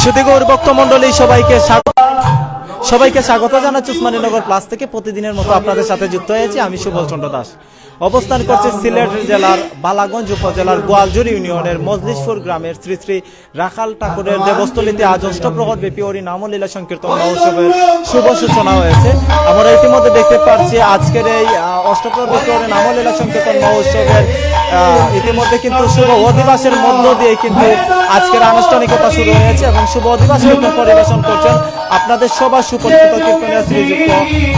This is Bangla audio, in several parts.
সুধী গৌর ভক্ত মন্ডলী সবাইকে স্বাগত জানাচ্ছি উসমানীনগর প্লাস থেকে। প্রতিদিনের মতো আপনাদের সাথে যুক্ত হয়েছি আমি সুবল চন্দ্র দাস। অবস্থান করছে সিলেট জেলার বালাগঞ্জ উপজেলার গোয়ালজুর ইউনিয়নের মজলিশপুর গ্রামের শ্রী শ্রী রাখাল ঠাকুরের দেবস্থলীতে আজ অষ্টপ্রহর ব্যাপী হরি নাম লীলা সংকীর্তন মহোৎসবের শুভ সূচনা হয়েছে। আমরা ইতিমধ্যে দেখতে পাচ্ছি আজকের এই অষ্টপ্রহর ব্যাপী হরি নাম লীলা সংকীর্তন মহোৎসবের ইতিমধ্যে কিন্তু শুভ অধিবাসের মধ্য দিয়ে কিন্তু আজকের আনুষ্ঠানিকতা শুরু হয়েছে এবং শুভ অধিবাস কীর্তন পরিবেশন করছেন আপনাদের সবার সুপরিচিত কীর্তনীয় শ্রীযুক্ত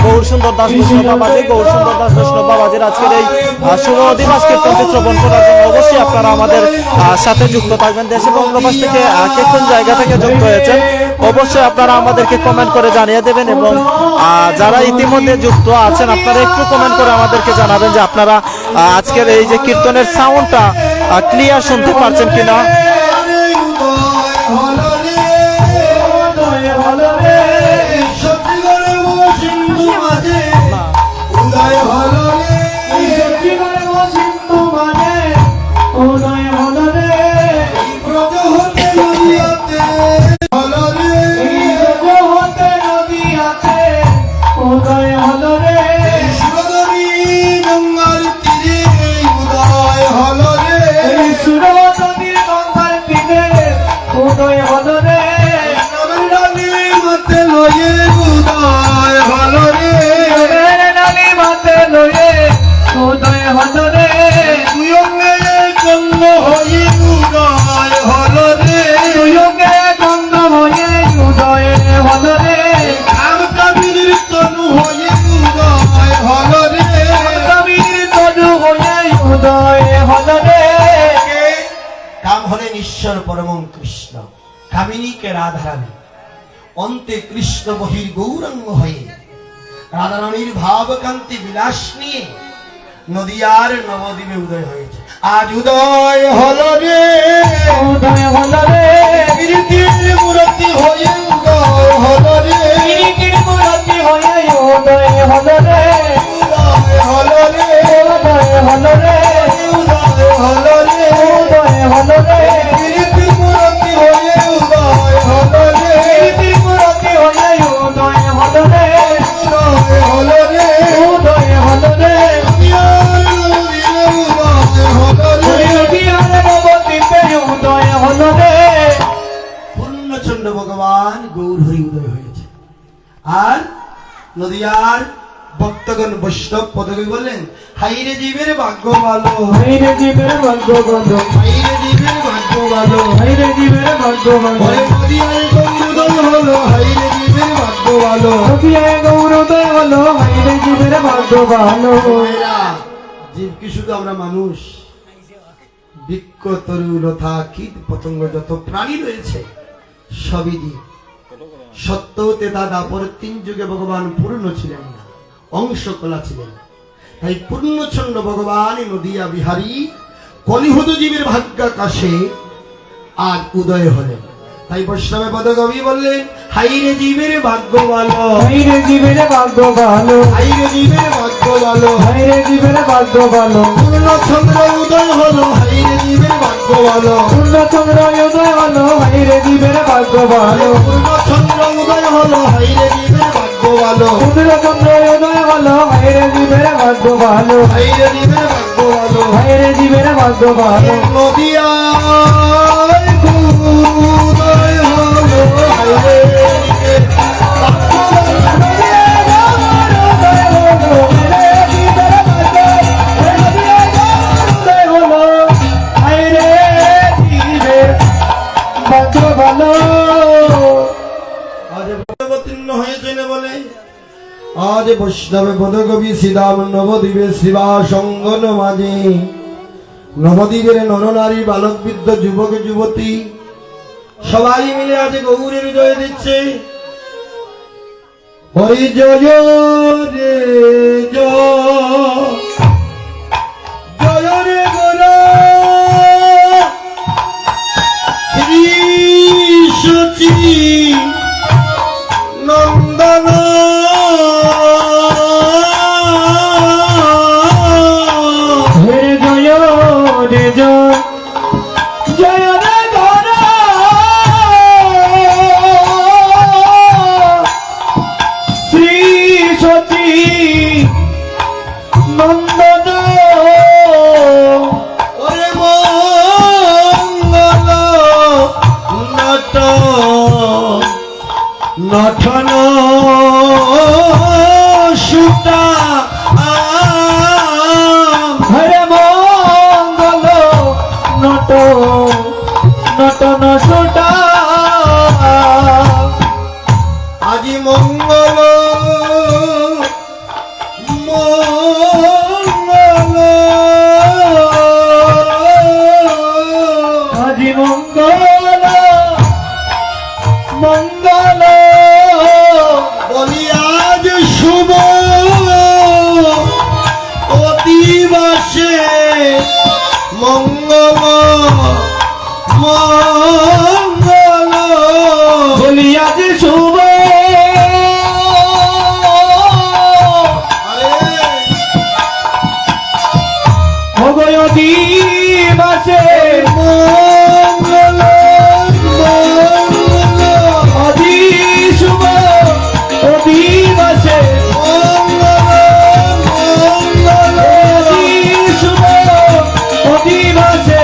গৌর সুন্দর দাস বৈষ্ণব বাবাজি। গৌর সুন্দর দাস বৈষ্ণব বাবাজির আজকের এই শুভ অধিবাস কীর্তনটি শ্রবণ করার জন্য অবশ্যই আপনারা আমাদের সাথে যুক্ত থাকবেন। দেশ এবং প্রবাস থেকে কে কোন জায়গা থেকে যুক্ত হয়েছেন অবশ্যই আপনারা আমাদেরকে কমেন্ট করে জানিয়ে দেবেন এবং যারা ইতিমধ্যে যুক্ত আছেন আপনারা একটু কমেন্ট করে আমাদেরকে জানাবেন যে আপনারা আজকের এই যে কীর্তনের সাউন্ডটা ক্লিয়ার শুনতে পারছেন কিনা। ঈশ্বর পরম কৃষ্ণ কামিনীকে রাধারানী অন্তে কৃষ্ণ বহির গৌরাঙ্গ হয়ে রাধারানীর ভাবকান্তি বিলাস নিয়ে নদিয়ার নবদ্বীপে উদয় হয়েছে। আজ উদয় হলো রে, উদয় হলো রে, প্রীতির মূর্তি হয়ে উদয় হলো রে, প্রীতির মূর্তি হয়ে উদয় হলো রে, উদয় হলো রে, উদয় হলো রে, উদয় হলো রে, উদয় হলো রে, প্রীতির মূর্তি হয়ে উদয় হলো রে, প্রীতির মূর্তি হয়ে উদয় হলো রে, উদয় হলো রে, উদয় হলো রে, পূর্ণচন্দ্র ভগবান গৌর হরি উদয় হয়েছে। আর নদিয়ার ভক্তগণ বৈষ্ণব পদকে বললেন হাইরে জীবের ভাগ্য ভালো, হাইরে জীবের ভাগ্য ভালো, হাইরে জীবের ভাগ্য ভালো, হাইরে জীবের ভাগ্য ভালো, নদিয়ায় গৌরোদয় হলো, হাইরে জীবের ভাগ্য ভালো, নদিয়ায় গৌরোদয় হলো, হাইরে জীবের ভাগ্য ভালো। জীব কি শুধু আমরা মানুষ? বৃক্ষ তরু লতা কীট পতঙ্গ যত প্রাণী রয়েছে সবই জীব। সত্য তেতা দাপর তিন যুগে ভগবান পূর্ণ ছিলেন না, অংশ কলা ছিলেন। তাই পূর্ণচন্দ্র ভগবান নদিয়া বিহারী কলিহুদ জীবের ভাগ্যাকাশে আজ উদয় হলেন। তাই বৈষ্ণবে পদকবি বললেন হাইরে জীবের ভাগ্য ভালো, হাইরে জীবের ভাগ্য ভালো, হাইরে জীবের ভাগ্য ভালো, হাইরে জীবের ভাগ্য ভালো, পূর্ণচন্দ্র উদয় হলো, হাইরে জীবের ভাগ্য ভালো, পূর্ণচন্দ্র উদয় হলো, হাইরে জীবের ভাগ্য ভালো, পূর্ণচন্দ্র উদয় হলো, হাইরে জীবের ভাগ্য ভালো, পূর্ণচন্দ্র উদয় হলো, হাইরে জীবের ভাগ্য ভালো, হাইরে জীবের ভাগ্য ভালো, হাইরে জীবের ভাগ্য ভালো। নদিয়া উদয় হলো, হাইরে আজ বৈষ্ণবে পদকবি শ্রীরাম নবদ্বীপে শিবা সঙ্গন মাঝে নবদ্বীপের নরনারী বালক বৃদ্ধ যুবক যুবতী সবাই মিলে আজ গৌরের জয় দিচ্ছে। হরি জয় রে জয় রে গোরা শ্রী সচি নন্দন জয় জয় রে গোরা নঠন সুতা হরে মঙ্গল নট নটন সুটা আজি মঙ্গল মঙ্গল আজি মঙ্গল মঙ্গল বলি আজ শুভ অধিবাসে মঙ্গল মঙ্গল বলি আজ শুভ ভগয় দিবাসে মঙ্গল মঙ্গল আজি শুভ দিবাসে আজি শুভ দিবাসে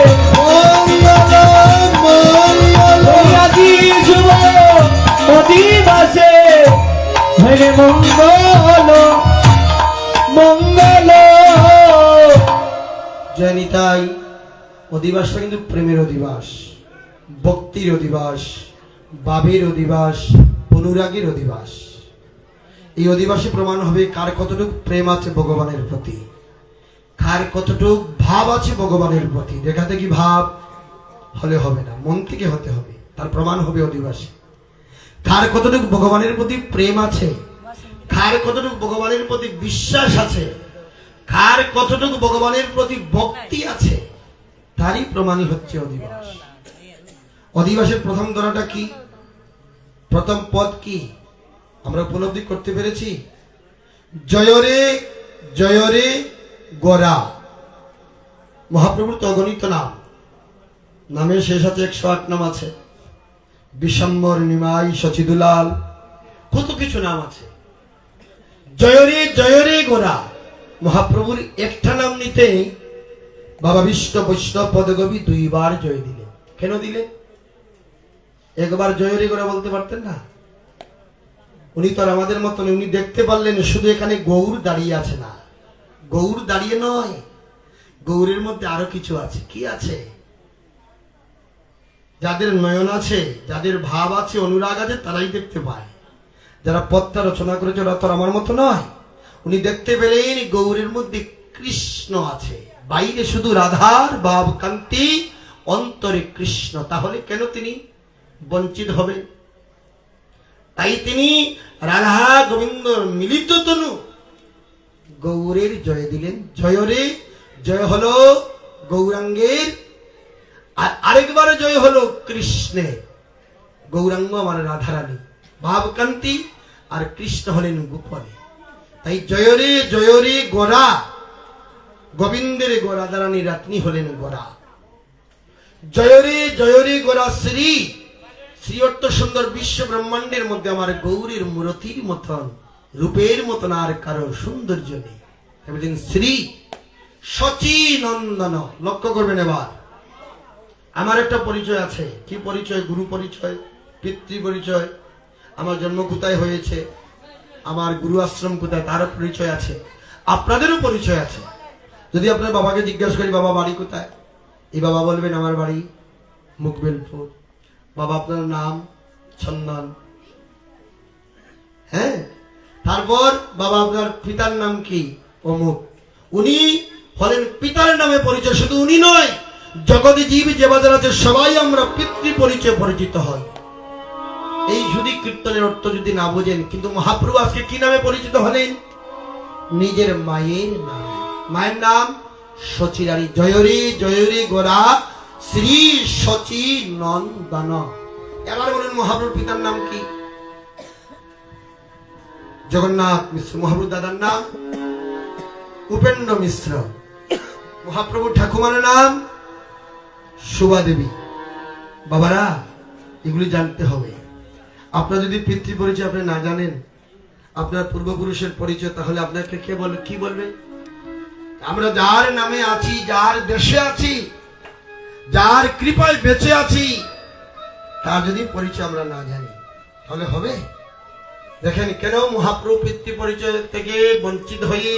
আজি শুভ দিবাসে হরে মঙ্গল মঙ্গল জয়নিতাই অধিবাসটা কিন্তু প্রেমের অধিবাস, ভক্তির অধিবাস, ভাবের অধিবাস, অনুরাগের অধিবাস। এই অধিবাসে প্রমাণ হবে কার কতটুকু প্রেম আছে ভগবানের প্রতি, কার কতটুকু ভাব আছে ভগবানের প্রতি। দেখা দেখি ভাব হলে হবে না, মন থেকে হতে হবে, তার প্রমাণ হবে অধিবাসে। কার কতটুকু ভগবানের প্রতি প্রেম আছে, কার কতটুকু ভগবানের প্রতি বিশ্বাস আছে, কার কতটুকু ভগবানের প্রতি ভক্তি আছে, তারই প্রমাণই হচ্ছে অধিবাস। অধিবাসের প্রথম ধারাটা কি, প্রথম পদ কি আমরা উপলব্ধি করতে পেরেছি? জয় রে গোরা। মহাপ্রভুর তো অগণিত নাম, নামের শেষ আছে 108 নাম আছে, বিশ্বম্বর, নিমাই, সচিদুলাল, কত কিছু নাম আছে। জয় রে গোরা। মহাপ্রভুর একটা নাম নিতেই বাবা বিষ্ণু বৈষ্ণব পদকবি 2 বার জয় দিলেন। কেন দিলেন? একবার জয় রে গোরা বলতে পারতেন না? উনি তো আর আমাদের মতন, উনি দেখতে পারলেন শুধু এখানে গৌর দাঁড়িয়ে আছে না, গৌর দাঁড়িয়ে নয়, গৌরের মধ্যে আরো কিছু আছে। কি আছে? যাদের নয়ন আছে, যাদের ভাব আছে, অনুরাগ আছে, তারাই দেখতে পায়। যারা পথটা রচনা করেছে ওরা তো আমার মতো নয়। উনি দেখতে পেলেন গৌরের মধ্যে কৃষ্ণ আছে, বাইরে শুধু রাধার ভাব কান্তি, অন্তরে কৃষ্ণ। তাহলে কেন তিনি বঞ্চিত হবে? তাই তিনি রাধা গোবিন্দ মিলিত তনু গৌরের জয় দিলেন। জয় রে, জয় হলো গৌরাঙ্গের, আর আরেকবার জয় হলো কৃষ্ণের। গৌরাঙ্গ আমার রাধারানী ভাবকান্তি, আর কৃষ্ণ হলেন গোপনে। তাই জয় রে গোরা, গোবিন্দের গোরা রাধারানী রাত্নি হলেন গোরা। জয় রে গোরা শ্রী, শ্রী অর্থ সুন্দর। বিশ্ব ব্রহ্মাণ্ডের মধ্যে আমার গৌরীর মূরতির মতন, রূপের মতন আর কারো সৌন্দর্য নেই। বলছেন শ্রী শচী নন্দন। লক্ষ্য করবেন এবার, আমার একটা পরিচয় আছে। কি পরিচয়? গুরু পরিচয়, পিতৃ পরিচয়, আমার জন্ম কোথায় হয়েছে, আমার গুরু আশ্রম কোথায়, তারও পরিচয় আছে। আপনাদেরও পরিচয় আছে। যদি আপনার বাবাকে জিজ্ঞাসা করি বাবা বাড়ি কোথায়, এই বাবা বলবেন আমার বাড়ি মুকবেলপুর। বাবা আপনার নাম? চন্দন। হ্যাঁ, তারপর বাবা আপনার পিতার নাম কি? অমুক। উনি হলেন পিতার নামে পরিচয়। শুধু উনি নয়, জগতে জীব যে বাজার আছে সবাই আমরা পিতৃ পরিচয় পরিচিত হই। এই যদি কীর্তনের অর্থ যদি না বোঝেন, কিন্তু মহাপ্রভু আজকে কি নামে পরিচিত হলেন? নিজের মায়ের নাম। মায়ের নাম সচিরানী। জয় রে গোরা শ্রী সচী নন্দন। এবার বলুন মহাপ্রভুর পিতার নাম কি? জগন্নাথ মিশ্র। মহাপ্রভুর দাদার নাম উপেন্দ্র মিশ্র। মহাপ্রভু ঠাকুমার নাম শোভা দেবী। বাবারা, এগুলি জানতে হবে। আপনার যদি পিতৃ পরিচয় আপনি না জানেন, আপনার পূর্বপুরুষের পরিচয়, তাহলে আপনাকে কে বলবে, কি বলবে? আমরা যার নামে আছি, যার দেশে আছি, যার কৃপায় বেঁচে আছি, তার যদি পরিচয় আমরা না জানি তাহলে হবে? দেখেন কেন মহাপ্রভু পিতৃ পরিচয় থেকে বঞ্চিত হয়ে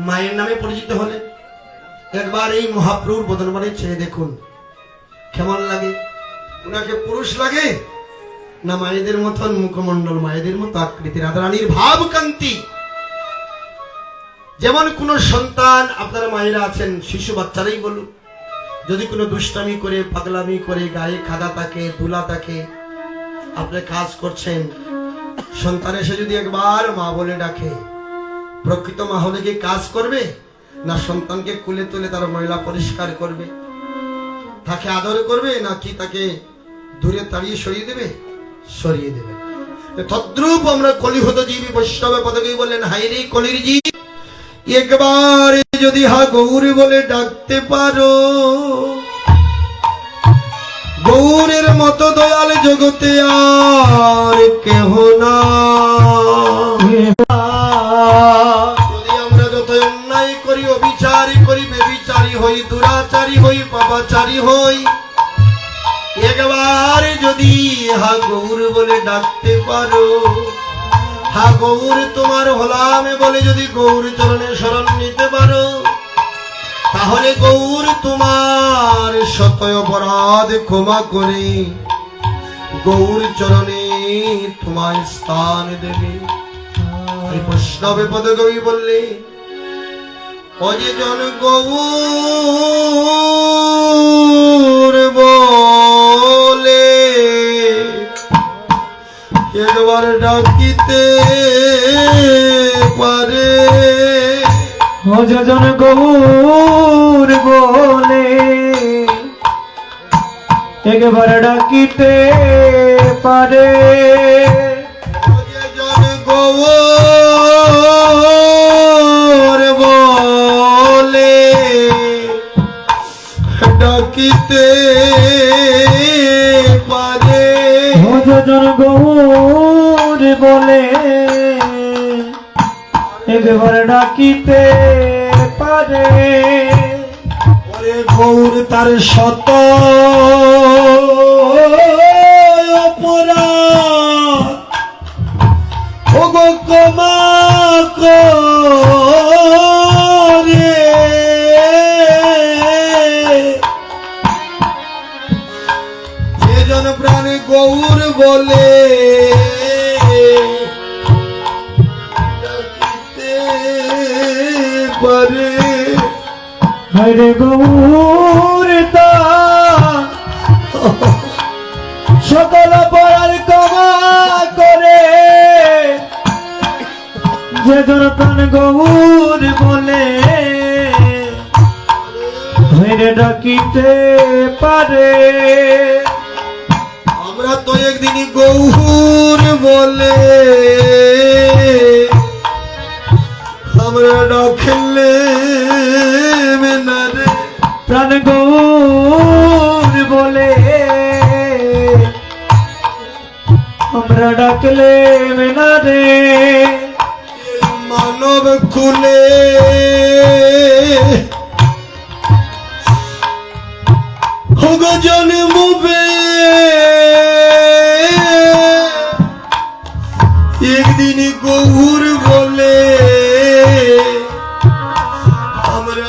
মায়ের নামে পরিচিত হলেন। একবার এই মহাপ্রভুর বদনবাণী ছেড়ে দেখুন কেমন লাগে। উনাকে পুরুষ লাগে না মায়েদের মতন মুখমণ্ডল, মায়েদের মতো আকৃতি, রাধারানীর ভাব কান্তি। যেমন কোন সন্তান, আপনারা মায়েরা আছেন, শিশু বাচ্চারাই বলুন, যদি কোনো দুষ্টামি করে, পাগলামি করে, গায়ে খাদা থাকে, দুলা থাকে, আপনি কাজ করছেন, সন্তান এসে যদি একবার মা বলে ডাকে, প্রকৃত মা হলে কি কাজ করবে না সন্তানকে কুলে তুলে তার ময়লা পরিষ্কার করবে, তাকে আদর করবে নাকি তাকে দূরে তাড়িয়ে সরিয়ে দেবে? সরিয়ে দেবে। তদ্রূপ আমরা কলিহত জীবী বৈষ্ণব পদকে বললেন, হাইরে কলির জীব, একবার যদি হা গৌর বলে ডাকতে পারো, গৌরের মতো দয়াল জগতে আর কেহ না। যদি আমরা যত অন্যায় করি, অবিচারী করি, বেবিচারী হই, দুরাচারী হই, পাপাচারী হই, একবার যদি হা গৌর বলে ডাকতে পারো, হা গৌর তোমার হলাম বলে যদি গৌর চরণে শরণ নিতে পারো, তাহলে গৌর তোমার শত অপরাধ ক্ষমা করে গৌর চরণে তোমার স্থান দেবে। এই বৈষ্ণবে পদকবি বললে, অজে জন গৌর বলে একবার ডাকিতে পারে, ভজন গৌর বলে একবার ডাকিতে পারে, জন গৌর বলে ডাকিতে পারে, ভজন গৌর বলে একবার ডাকিতে পারে। ওরে গৌর তার শত অপরাধ ওগো ক্ষমা করে, যেজন প্রাণে গৌর বলে ডাকিতে পারে। হরে গৌর তার সকল অপরাধ ক্ষমা করে, যেজন প্রাণ গৌর বলে হরে ডাকিতে পারে। আমরা তো একদিন গৌর বলে আমরা ডাকলে না রে, প্রাণ গৌর বলে আমরা ডাকলে না রে। মানব খুলে জন্মবে একদিন গৌর বলে আমরা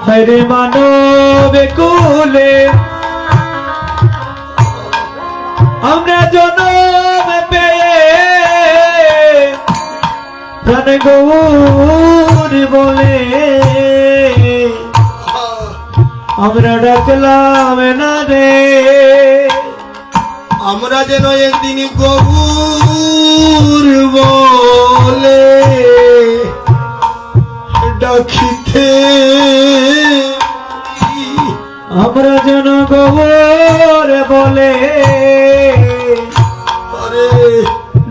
হরে মানব কুলে আমরা জন্ম পেয়ে প্রাণ গৌর বলে আমরা ডাকলাম না রে। আমরা যেন একদিন গৌর বলে ডাকিতে, আমরা যেন গৌর বলে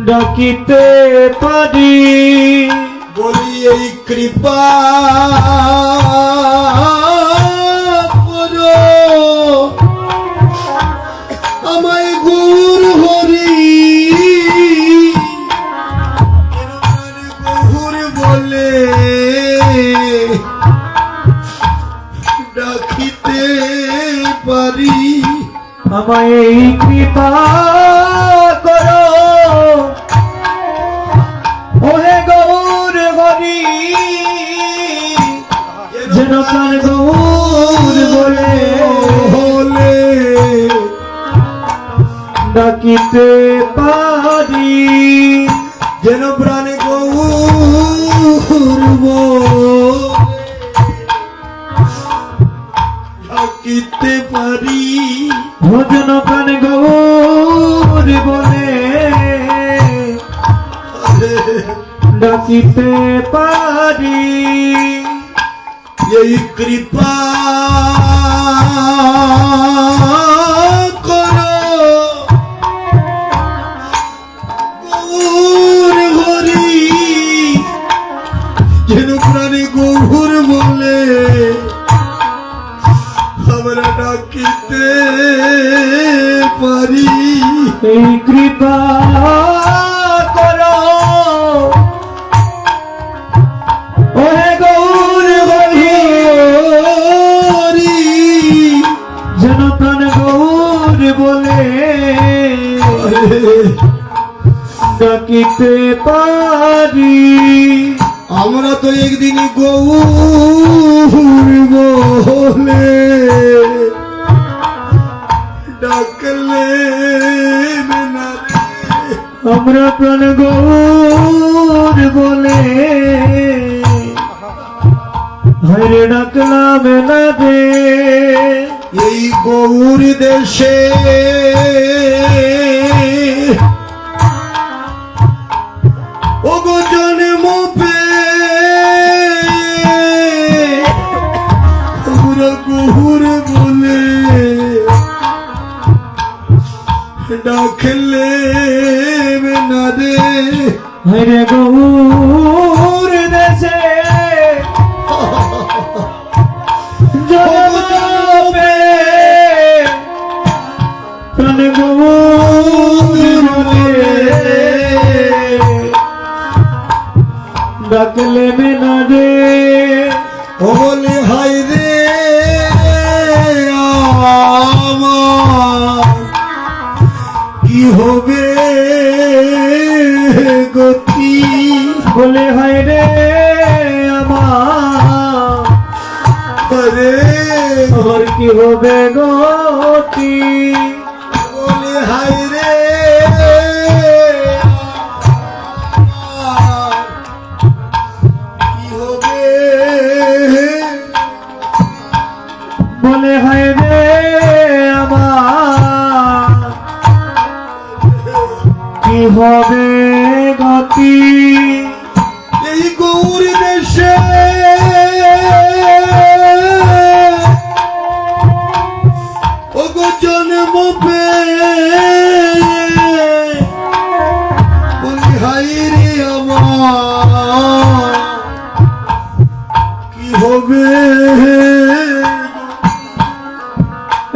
ডাকিতে পারি। বলি এই কৃপা করো আমায় গৌর হরি গৌর বলে ডাকিতে পারি। আমায় এই কৃপা করো ওহে গৌর হরি যেন প্রাণ গৌর বলে বলে ডাকিতে পারি যেন প্রাণে গৌর ডাকিতে পারি ভোজন প্রাণ গৌর বলে ডাকিতে পারি এই কৃপা করো গৌর হরি যেন প্রাণে গৌর বলে আমরা ডাকিতে পারি এই কৃপা করো ওহে গৌর হরি হরি যেন প্রাণ গৌর বলে ডাকিতে পারি আমরা তো একদিন গৌর বলে ডাকলে না রে। আমরা প্রাণ গৌর বলে হরে ডাকলাম না রে এই গৌর দেশে ওগো জন্ম আমরা গৌর বলে ডাকলে না রে হরে গৌর দেশে জনমে প্রাণ গৌর বলে ডাকলে না রে ও বলে হাই রে আমার কি হবে গতি বলে হয় রে আমার রে আমার কি হবে গতি বলে হাই রে আমার কি হবে বলে হয় রে আমার কি হবে গতি এই গৌর দেশে ওগো জন্ম বলি হাই রে আমার কি হবে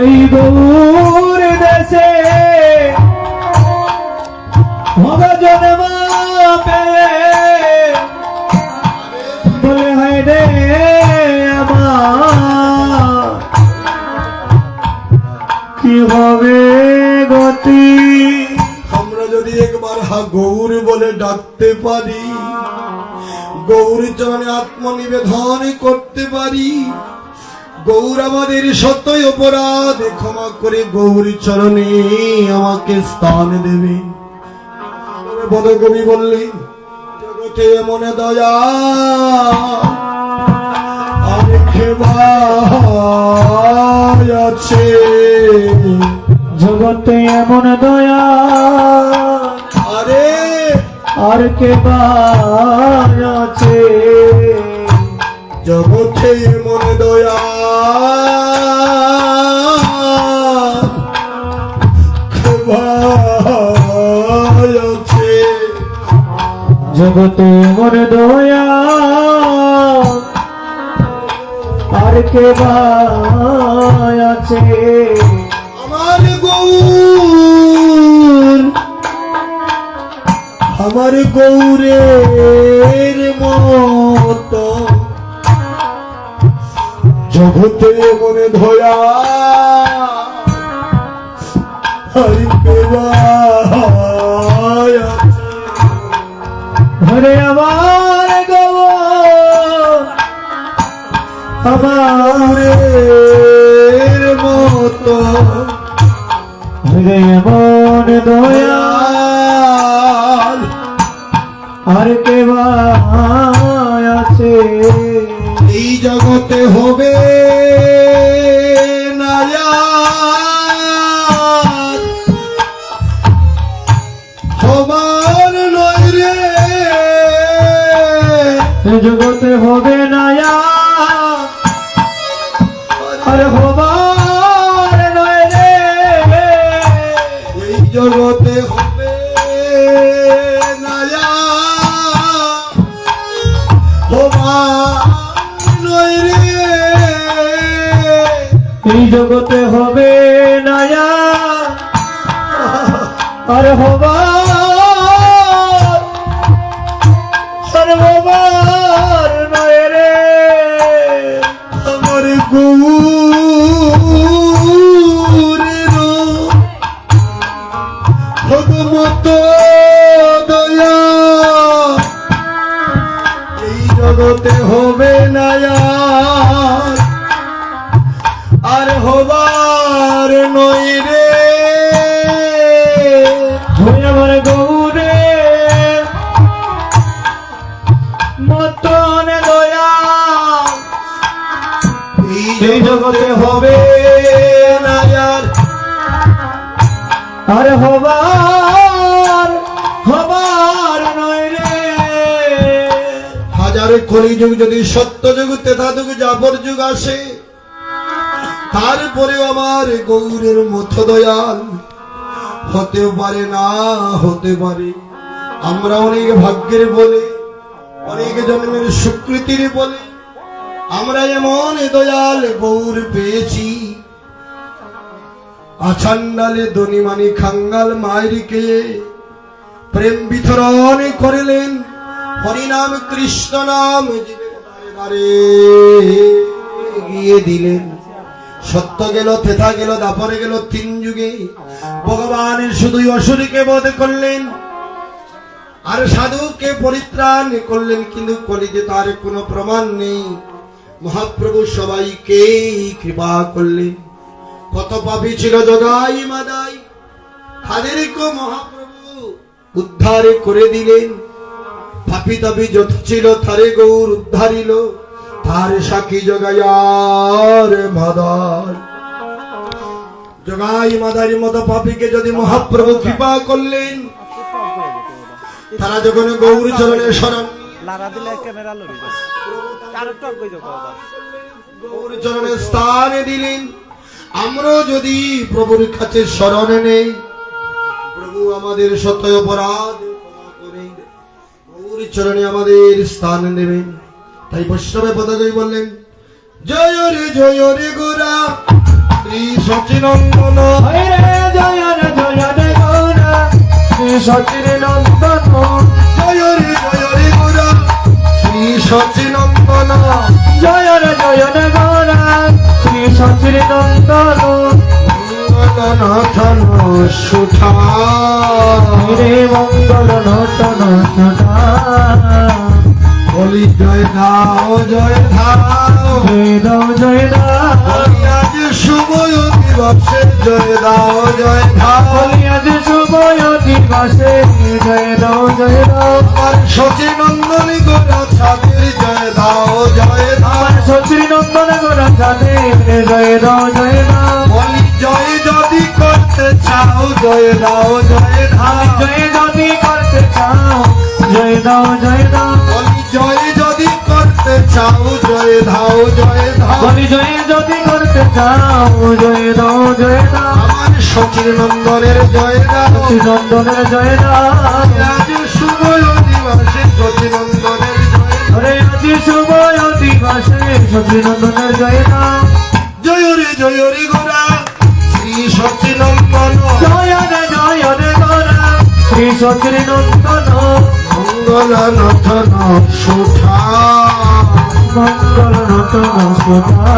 এই গৌর দেশে হবে জন্ম বলে হয় রে আমার কি হবে গতি আমরা যদি একবার গৌর বলে ডাকতে পারি গৌর চরণে আত্মনিবেদন করতে পারি গৌর আমাদের সত্য অপরাধ ক্ষমা করে গৌর চরণে আমাকে স্থান দেবে বদকবি বললেন জগতে মনে দয়া আর খেবায় আছে জগতে এমন দয়া আরে আর কে আছে জগতে মনে দয়া খেবায় আছে জগতে এমন দয়া আর কে আছে আমার গৌর আমার গৌরের মতো জগতে মনে ধয়া হরি ওরে আমার গো আমার এর মতো ওরে মন দয়াল দয়াল আর কে বা আছে এই জগতে হবে না আর সবার নয় রে এ জগতে হবে না আর হবার নয় রে এই জগতে হবে না সবার নয় রে এই জগতে হবে না আর হবার নয় রে আমার গৌরের ভগবত দয়া এই জগতে হবে না আর হবার নয় রে ওই আমার গৌরে মতন দয়া এই জগতে হবে না আর হবার নয় রে হাজার কলিযুগ যদি সত্য যুগ তেথা যুগ যাবর যুগ আসে তারপরে আমার গৌরের মতো দয়াল হতে পারে না হতে পারে আমরা অনেক ভাগ্যের বলে অনেক জন্মের স্বীকৃতির বলে আমরা এমন দয়াল গৌর পেয়েছি আছান্ডালে দনিমানি খাঙ্গাল মায়েরকে প্রেম বিতরণ করিলেন হরিনাম কৃষ্ণ নাম জীবের দ্বারে দ্বারে গিয়ে দিলেন সত্য গেল তেথা গেল দাপরে গেল তিন যুগে ভগবান শুধুই অসুরকে বধ করলেন আর সাধুকে পরিত্রাণ করলেন কিন্তু কলিতে তার কোনো প্রমাণ নেই মহাপ্রভু সবাইকে কৃপা করলেন কত পাপী ছিল জগাই মাদাই তাদেরকে মহাপ্রভু উদ্ধার করে দিলেন পাপী তাপী যত ছিল তারে গৌর উদ্ধারিল তার সাক্ষী জগাইয়ার মাদার জগাই মাদারি মতো পাপীকে যদি মহাপ্রভু কৃপা করলেন তারা যখন গৌর চরণে শরণ লারা দিলে ক্যামেরা লড়ি যাবে আর একটু আগে যাও বাবা গৌর চরণে স্থান দিলেন আমরাও যদি প্রভুর কাছে শরণে নেই প্রভু আমাদের শত অপরাধ ক্ষমা করে গৌর চরণে আমাদের স্থান দেবেন তাই বৈষ্ণবে পদকই বললেন জয় রে গোরা শ্রী সচিনন্দন জয় রে গৌরা শ্রী সচির নন্দন জয় রে গোরা শ্রী সচিনন্দন জয় রে গৌরা শ্রী সচির নন্দন মঙ্গলনাথন সুঠা রে মঙ্গল নটন সদা বলি জয় দাও জয় ধাও জয় দাও জয় দাও বলি আজ শুভ দিবসে জয় দাও জয় ধাও বলি আজ শুভ দিবসে জয় দাও জয় দাও আমার সচিনন্দনী গোরা ছাদের জয় দাও জয় ধাও আমার সচির নন্দন গোরা চাঁদের জয় দাও জয় দাও বলি জয় যদি করতে চাও জয় দাও জয় ধাও জয় যদি করতে চাও জয় দাও জয় দাও বলি জয় যদি করতে চাও জয় দাও জয় ধাও বলি জয় যদি করতে চাও জয় দাও জয় দাও আমার সচির নন্দনের জয় দাও সচির নন্দনের জয় দাও আজ শুভ দিবসে সচিনন্দনের জয় হরে আজি শুভ দিবসে সচির নন্দনের জয় দাও জয় রে গোরা শ্রী সচিনন্দন জয় রে গোরা শ্রী সচির নন্দন মঙ্গলনাথন সুঠা মঙ্গল নটন সদা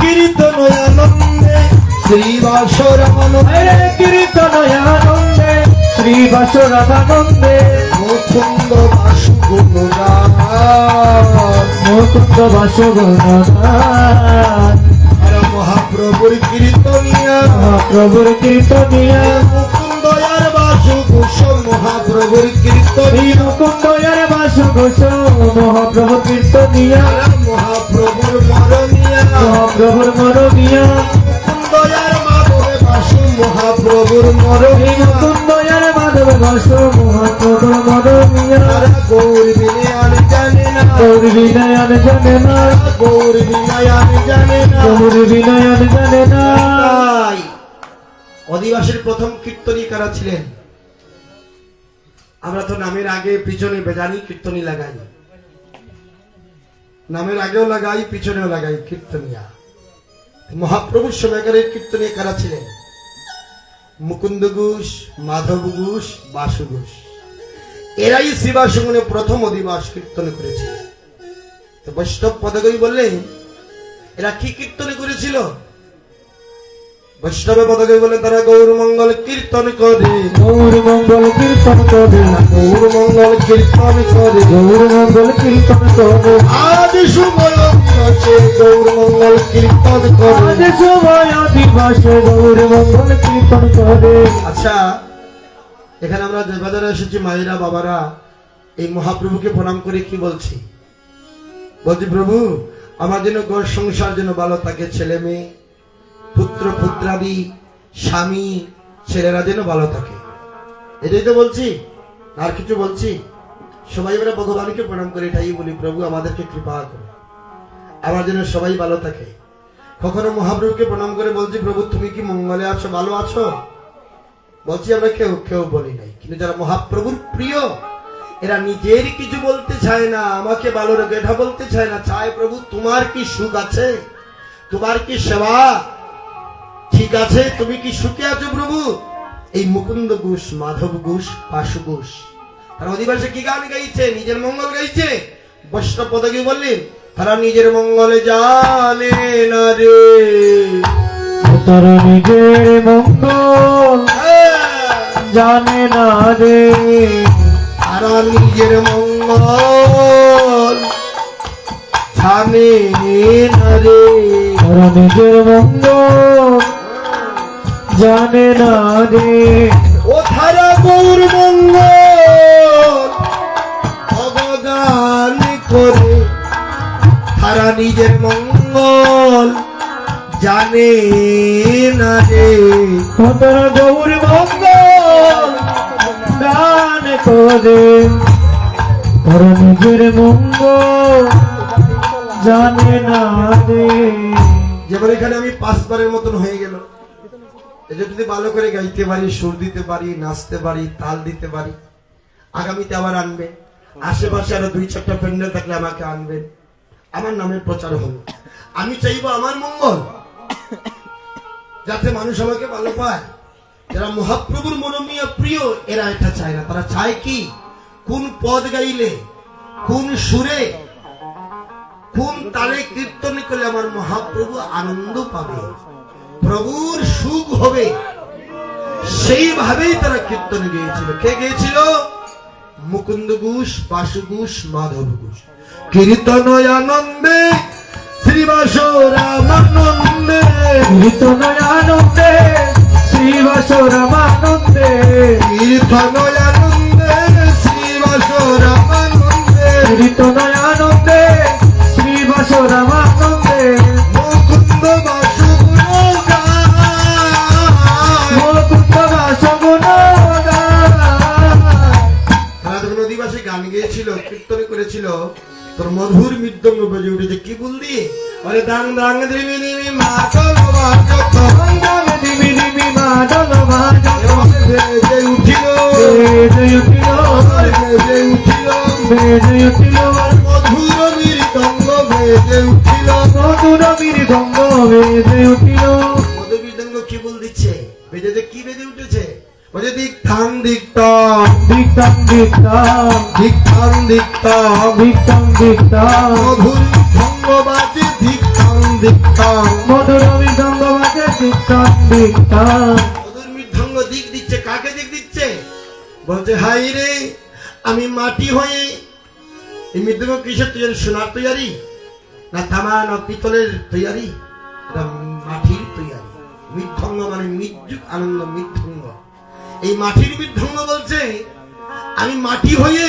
কীর্তনয়ানন্দে শ্রীবাসরানন্দে হরে কীর্তনয়ানন্দে শ্রী বাসরানন্দে মুকুন্দ বাসু গুণগান মুকুন্দ বাসুগুণগান আর মহাপ্রভুর কীর্তনিয়া প্রভুর কীর্তনিয়া মুকুন্দয়ার বাসু কুশল মহাপ্রভুর কীর্তনিয়া মুকুন্দয়ার বাসুঘোষ মহাপ্রভুর কীর্তনিয়া মহাপ্রভুর মরমিয়া মহাপ্রভুর মরমিয়া মুকুন্দয়ার মাধবে বাসু মহাপ্রভুর মরমিয়া মুকুন্দয়ার মাধব ঘোষ মহাপ্রভুর মরমিয়া তারা গৌর বিনয়ান জানে না গৌর বিনয়ন জানে না গৌর বিনয়ান জানে না গৌর বিনয়ন জানে না তাই অধিবাসীর প্রথম কীর্তনী কারা ছিলেন? আমরা তো নামের আগে পিছনে বেজানি কীর্তনী লাগাই, নামের আগেও লাগাই পিছনেও লাগাই কীর্তনিয়া। মহাপ্রভুর সময়কারের কীর্তনীয় কারা ছিলেন? মুকুন্দ ঘোষ, মাধব ঘোষ, বাসু ঘোষ, এরাই শ্রীবাসঙ্গনে প্রথম অধিবাস কীর্তন করেছিল। তো বৈষ্ণব পদকবি বললেন এরা কি কীর্তন করেছিল? বৈষ্ণবে পদকবি বলেন তারা গৌর মঙ্গল কীর্তন করে, গৌর মঙ্গল কীর্তন করে গৌর মঙ্গল কীর্তন করে, গৌর মঙ্গল কীর্তন করে আজ সময় আছে গৌর মঙ্গল কীর্তন করে। আজ সময় দিবসে গৌর মঙ্গল কীর্তন করে। আচ্ছা, এখানে আমরা যে বাজারে এসেছি মায়েরা বাবারা, এই মহাপ্রভুকে প্রণাম করে কি বলছি? বলছি প্রভু আমার যেন ঘর সংসার যেন ভালো থাকে, ছেলে মেয়ে পুত্র পুত্রাদি স্বামী ছেলেরা যেন ভালো থাকে, এটাই তো বলছি, আর কিছু বলছি? সবাই আমরা ভগবানকে প্রণাম করে এটাই বলি, প্রভু আমাদেরকে কৃপা করো, আমার যেন সবাই ভালো থাকে। কখনো মহাপ্রভুকে প্রণাম করে বলছি প্রভু তুমি কি মঙ্গলে আছো, ভালো আছো? বলছি আমরা কেউ কেউ বলি নাই, কিন্তু যারা মহাপ্রভুর প্রিয় এরা নিজের কিছু বলতে চায় না, আমাকে ভালো রেখে এটা বলতে চায় না, চায় প্রভু তোমার কি সুখ আছে, তোমার কি সেবা ঠিক আছে, তুমি কি সুখে আছো প্রভু? এই মুকুন্দ ঘোষ, মাধব ঘোষ, বাসু ঘোষ তারা অধিবাসে কি গান গাইছে? নিজের মঙ্গল গাইছে। বৈষ্ণব পদকে বললেন তারা নিজের মঙ্গলে জানে না রে, তারা নিজের মঙ্গল জানে না রে, তারা নিজের মঙ্গল জানে না রে, তারা নিজের মঙ্গল জানে না রে। ও তারা গৌর মঙ্গল অবদান করে, তারা নিজের মঙ্গল জানে না রে, তারা গৌর মঙ্গল দান করে, তারা নিজের মঙ্গল জানে না রে। যেমন এখানে আমি 5 বারের মতন হয়ে গেল, এটা যদি ভালো করে গাইতে পারি, সুর দিতে পারি, নাচতে পারি, তাল দিতে পারি, আগামীতে আবার আনবে, আশেপাশে আরো 2-4টা প্যান্ডেল থাকলে আমাকে আনবেন, আমার নামের প্রচার হলো। আমি চাইবো আমার মঙ্গল, যাতে মানুষ আমাকে ভালো পায়। যারা মহাপ্রভুর মনোমীয় প্রিয় এরা এটা চায় না, তারা চায় কি কোন পদ গাইলে, কোন সুরে, কোন তালে কীর্তন করলে আমার মহাপ্রভু আনন্দ পাবে, প্রভুর সুখ হবে, সেইভাবেই তারা কীর্তন গেয়েছিল। কে গেয়েছিল? মুকুন্দ ঘোষ, বাসু ঘোষ, মাধব ঘোষ। কীর্তন আনন্দে শ্রীবাস রামানন্দে, কীর্তন আনন্দে শ্রীবাস রামানন্দে, কীর্তন আনন্দে শ্রীবাস রামানন্দে, কীর্তন আনন্দে শ্রীবাস রামানন্দে, মুকুন্দ বাসু গুণগান, মুকুন্দ বাস গুণগান। তারা যখন অধিবাসী গান গেয়েছিল, কীর্তন করেছিল, তোর মধুর মৃদঙ্গ বেজে উঠেছে কি বল দিয়ে, বলে দাং দাং দিবি দিবি মাতল বাজত, দাম দিবি দিবি মাদল বাজত, বেজে উঠিল, বেজে উঠিল, বেজে উঠিল, বেজে উঠিল, মধুর মৃদঙ্গ বেজে উঠিল। মধুর মৃদঙ্গ বেজে উঠিল। মধুর মৃদঙ্গ কি বল দিচ্ছে? বেজে কি বেজে উঠেছে? বলে দিক থাং দিক তাম, দিক্তাং দিক্তাং, দিক থাং দিক তাম, দিক্তাং দিক্তাং, মধুর মৃদঙ্গ বাজে দিক থাং দিক তাম। মধুর মৃদঙ্গ বাজে দিক্তাং দিক্তাং। মধুর মৃদঙ্গ দিক দিচ্ছে, কাকে দিক দিচ্ছে? বলছে হাই রে আমি মাটি হয়ে এই মৃদঙ্গ কিসের তৈরি? সোনার তৈরি না তামা না পিতলের তৈরি? এটা মাটির তৈরি। মৃদঙ্গ মানে মৃত্যুক আনন্দ মৃদঙ্গ। এই মাটির মৃদঙ্গ বলছে আমি মাটি হয়ে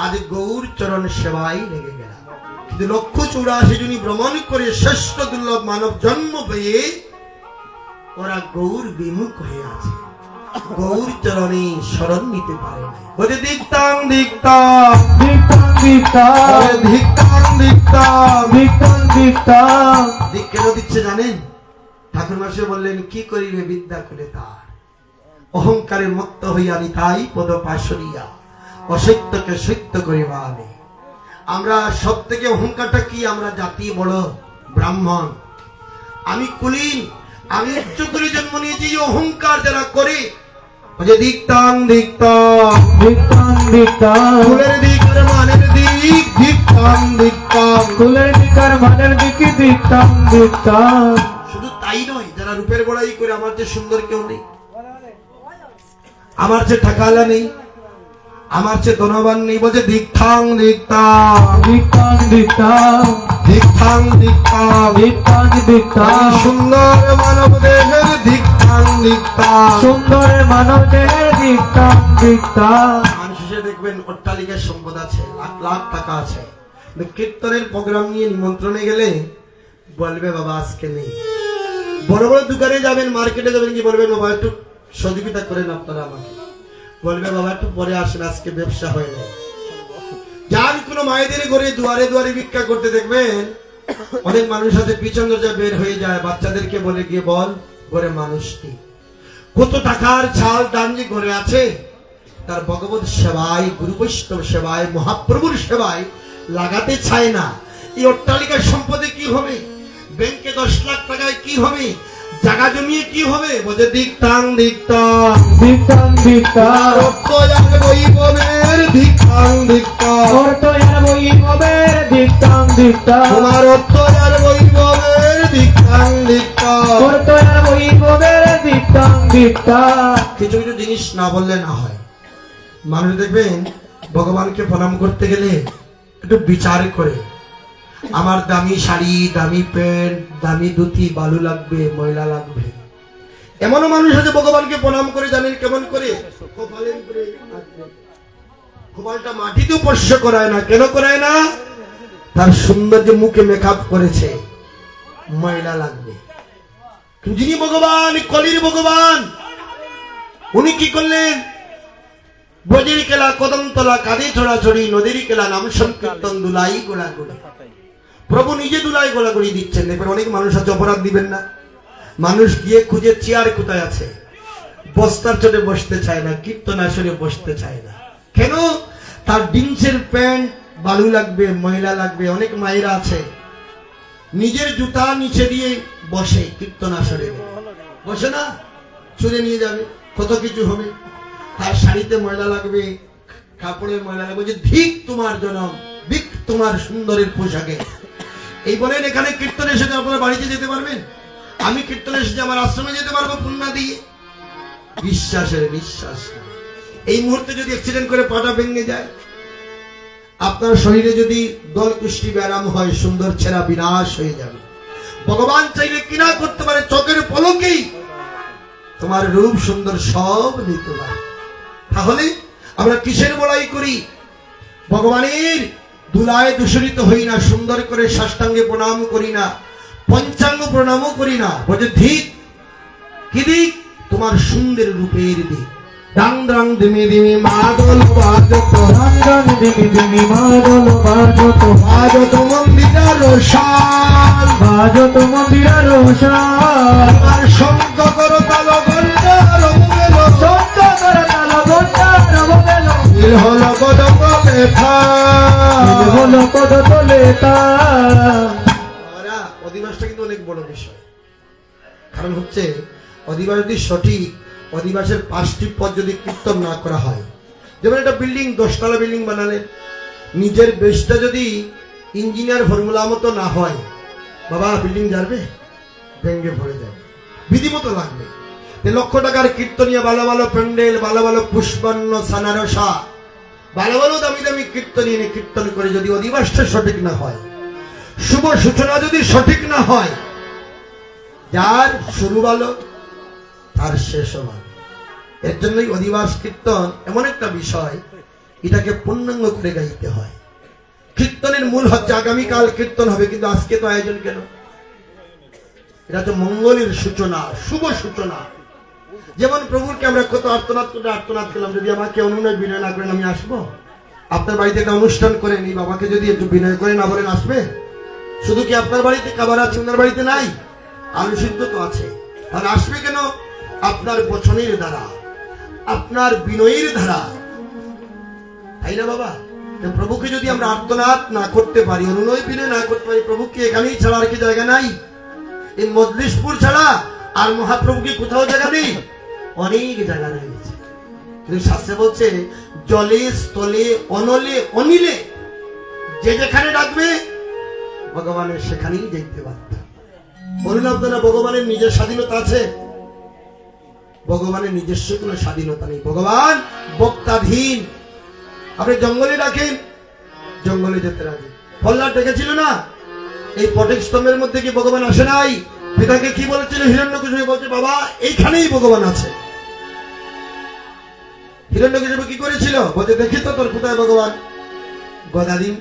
আজ গৌর চরণ সেবায় লেগে গেলাম। কিন্তু 184 জনী ভ্রমণ করে শ্রেষ্ঠ দুর্লভ মানব জন্ম পেয়ে ওরা গৌর বিমুখ হয়ে আছে, গৌর চরণে শরণ নিতে পারে না। বলে দিক্তাং দিক্তাং দিক্তাং দিক্তাং ধিক্তাং দিক্তাং। দিক্তাং দিক্তাং। দিক কেন দিচ্ছে জানেন? ঠাকুর মাসে বললেন কি করিবে বিদ্যা খুলে তার, অহংকারে মত্ত হইয়া নিতাই পদ পাশরিয়া, অসত্যকে সত্য করিবা আমি। আমরা সব থেকে অহংকারটা কি? আমরা জাতি বড় ব্রাহ্মণ, আমি কুলীন, আমি উচ্চ করে জন্ম নিয়েছি, এই অহংকার যারা করে যে দিক্তাং দিক্তাং দিক্তাং দিক্তাং। ফুলের দিক আর মানের দিক দিক্তাং দিক্তাং। ফুলের দিক আর মানের দিকে দিক্তাং দিক্তাং। শুধু তাই নয়, যারা রূপের বড়াই করে আমার যে সুন্দর কেউ নেই, আমার যে টাকাওয়ালা নেই, আমার যে ধনবান নেই, বলছে দিক্তাং দিক্তাং দিক্তাং দিক্তাং। দিক্তাং দিক্তাং। দিক্তাং দিক্তাং। সুন্দর মানব দেহের দিক্তাং দিক্তাং। সুন্দর মানব দেহের দিক্তাং দিক্তাং। মানুষ হিসেবে দেখবেন অট্টালিকার সম্পদ আছে, লাখ লাখ টাকা আছে, কিন্তু কীর্তনের প্রোগ্রাম নিয়ে নিমন্ত্রণে গেলে বলবে বাবা আজকে নেই। বড় বড় দোকানে যাবেন, মার্কেটে যাবেন, কি বলবেন বাবা একটু সহযোগিতা করেন আপনারা আমাকে, বলবে বাবা একটু পরে আসেন আজকে ব্যবসা হয় না। যার কোনো মায়েদের ঘরে দুয়ারে দুয়ারে ভিক্ষা করতে দেখবেন অনেক মানুষ আছে পিছন দরজা বের হয়ে যায়, বাচ্চাদেরকে বলে গিয়ে বল ঘরে মানুষ নেই। কত টাকার ছাল দান যে ঘরে আছে, তার ভগবত সেবায়, গুরু বৈষ্ণব সেবায়, মহাপ্রভুর সেবায় লাগাতে চায় না। এই অট্টালিকার সম্পদে কি হবে? ব্যাংকে 10 লাখ টাকায় কি হবে? জায়গা জমিয়ে কি হবে? বলে দিক্তাং দিক্তাং। দিক্তাং দিক্তাং। রক্তয়ার বৈভবের দিক্তাং দিক্তাং। অর্থয়ার বৈভবের দিক্তাং দিক্তাং। তোমার রক্তয়ার বৈভবের দিক্তাং দিক্তাং। অর্থয়ার বৈভবের দিক্তাং দিক্তাং। কিছু কিছু জিনিস না বললে না হয়। মানুষ দেখবেন ভগবানকে প্রণাম করতে গেলে একটু বিচার করে, আমার দামি শাড়ি, দামি প্যান্ট, দামি ধুতি বালু লাগবে, ময়লা লাগবে। এমনও মানুষ আছে ভগবানকে প্রণাম করে, জানেন কেমন করে? কপালের উপরে রাখবে। কপালটা মাটিতে স্পর্শ করায় না। কেন করায় না? তার সুন্দর যে মুখে মেকআপ করেছে, ময়লা লাগবে। কিন্তু যিনি ভগবান, কলির ভগবান, উনি কি করলেন? ব্রজের কেলা কদমতলা, কাঁধে ছড়াছড়ি, নদীর কেলা, নাম সংকীর্তন, দুলাই গোলাগুলি। প্রভু নিজে দুলাই গোলাগুলি দিচ্ছেন। দেখবেন অনেক মানুষ আছে, অপরাধ দিবেন না, মানুষ গিয়ে খুঁজে চেয়ার কোথায় আছে, বস্তার চটে বসতে চায় না, কীর্তন আসরে বসতে চায় না। কেন? তার জিন্সের প্যান্ট বালু লাগবে, ময়লা লাগবে। অনেক মায়েরা আছে নিজের জুতা নিচে দিয়ে বসে, কীর্তন আসরে বসে না, চুরে নিয়ে যাবে, কত কিছু হবে। তার শাড়িতে ময়লা লাগবে, কাপড়ের ময়লা লাগবে। যে ধিক তোমার জনম, ভিক তোমার সুন্দরের পোশাকে। এই বলেন এখানে কীর্তন এসে আপনারা বাড়িতে যেতে পারবেন? আমি কীর্তন এসে আমার আশ্রমে যেতে পারবো পুণ্য দিয়ে? বিশ্বাসের বিশ্বাস। এই মুহূর্তে যদি অ্যাক্সিডেন্ট করে পাটা ভেঙে যায়, আপনার শরীরে যদি দল কুষ্টি ব্যায়াম হয়, সুন্দর ছেঁড়া বিনাশ হয়ে যাবে। ভগবান চাইলে কিনা করতে পারে, চোখের পলকেই তোমার রূপ সুন্দর সব নিতে পারে। তাহলে আমরা কিসের বড়াই করি? ভগবানের দুলায় দূষণিত হই না, সুন্দর করে সাষ্টাঙ্গে প্রণাম করি না, পঞ্চাঙ্গ প্রণামও করি না। বলে ধিক, কি দিক? তোমার সুন্দর রূপের দিক। ডাং ডাং দিমি দিমি মাদল বাজত, ডাং ডাং দিমি দিমি মাদল বাজত, বাজত মন্দিরার শাল, বাজত মন্দিরার শাল। আর শঙ্খ কর তাল ঘণ্টা রঙেল, শঙ্খ কর তাল ঘণ্টা রঙেল। নীল হল কদম লেখা, নীল হল কদম লেখা। অধিবাসটা কিন্তু অনেক বড় বিষয়। কারণ হচ্ছে অধিবাস যদি সঠিক, অধিবাসের 5টি পদ যদি কীর্তন না করা হয়, যেমন একটা বিল্ডিং 10 তলা বিল্ডিং বানালেন, নিজের বেশটা যদি ইঞ্জিনিয়ার ফর্মুলা মতো না হয়, বাবা বিল্ডিং যাবে, ভেঙ্গে পড়ে যাবে, বিধিমতো লাগবে। 1 লক্ষ টাকার কীর্তনিয়া, ভালো ভালো প্যান্ডেল, ভালো ভালো পুষ্পান্ন সানারসা, ভালো ভালো দামি দামি কীর্তন এনে কীর্তন করে যদি অধিবাসটা সঠিক না হয়, শুভ সূচনা যদি সঠিক না হয়, যার শুরু ভালো তার শেষও ভালো। এর জন্যই অধিবাস কীর্তন এমন একটা বিষয়, এটাকে পূর্ণাঙ্গ করে গাইতে হয়। কীর্তনের মূল হচ্ছে আগামীকাল কীর্তন হবে, কিন্তু আজকে তো আয়োজন কেন? এটা তো মঙ্গলের সূচনা, শুভ সূচনা। যেমন প্রভুরকে আমরা কত আর্তনাদ করে আর্তনাদ করলাম, যদি আমাকে অনুনয় বিনয় না করেন আমি আসবো? আপনার বাড়িতে একটা অনুষ্ঠান করেন, এই বাবাকে যদি একটু বিনয় করে না বলেন আসবে? শুধু কি আপনার বাড়িতে খাবার আছে, ওনার বাড়িতে নাই? আলু সিদ্ধ তো আছে, তাহলে আসবে কেন? আপনার বচনের দ্বারা, আপনার বিনয়ের দ্বারা, তাই না বাবা? প্রভুকে যদি আমরা আর্তনাদ না করতে পারি, অনুনয় বিনয় না করতে পারি, প্রভুকে এখানেই ছাড়া আর কি জায়গা নাই? এই মজলিশপুর ছাড়া আর মহাপ্রভুকে কোথাও জায়গা নেই? অনেক জায়গা রয়েছে। কিন্তু শাস্ত্রে বলছে জলে স্থলে অনলে অনিলে যে যেখানে ডাকবে ভগবানের সেখানেই যেতে বাধ্য। বলুন আপনারা, ভগবানের নিজের স্বাধীনতা আছে? ভগবানের নিজস্ব কোনো স্বাধীনতা নেই। ভগবান বক্তাধীন। আপনি জঙ্গলে ডাকেন, জঙ্গলে যেতে রাজি। প্রহ্লাদ ডেকেছিল না? এই পটেক স্তম্ভের মধ্যে কি ভগবান আসে নাই? পিতাকে কি বলেছিল? হিরণ্যকশিপু বলছে বাবা এইখানেই ভগবান আছে। হিরণ্যকশিপু কি করেছিল? বলছে দেখি তো তোর কোথায় ভগবান। গদাদিন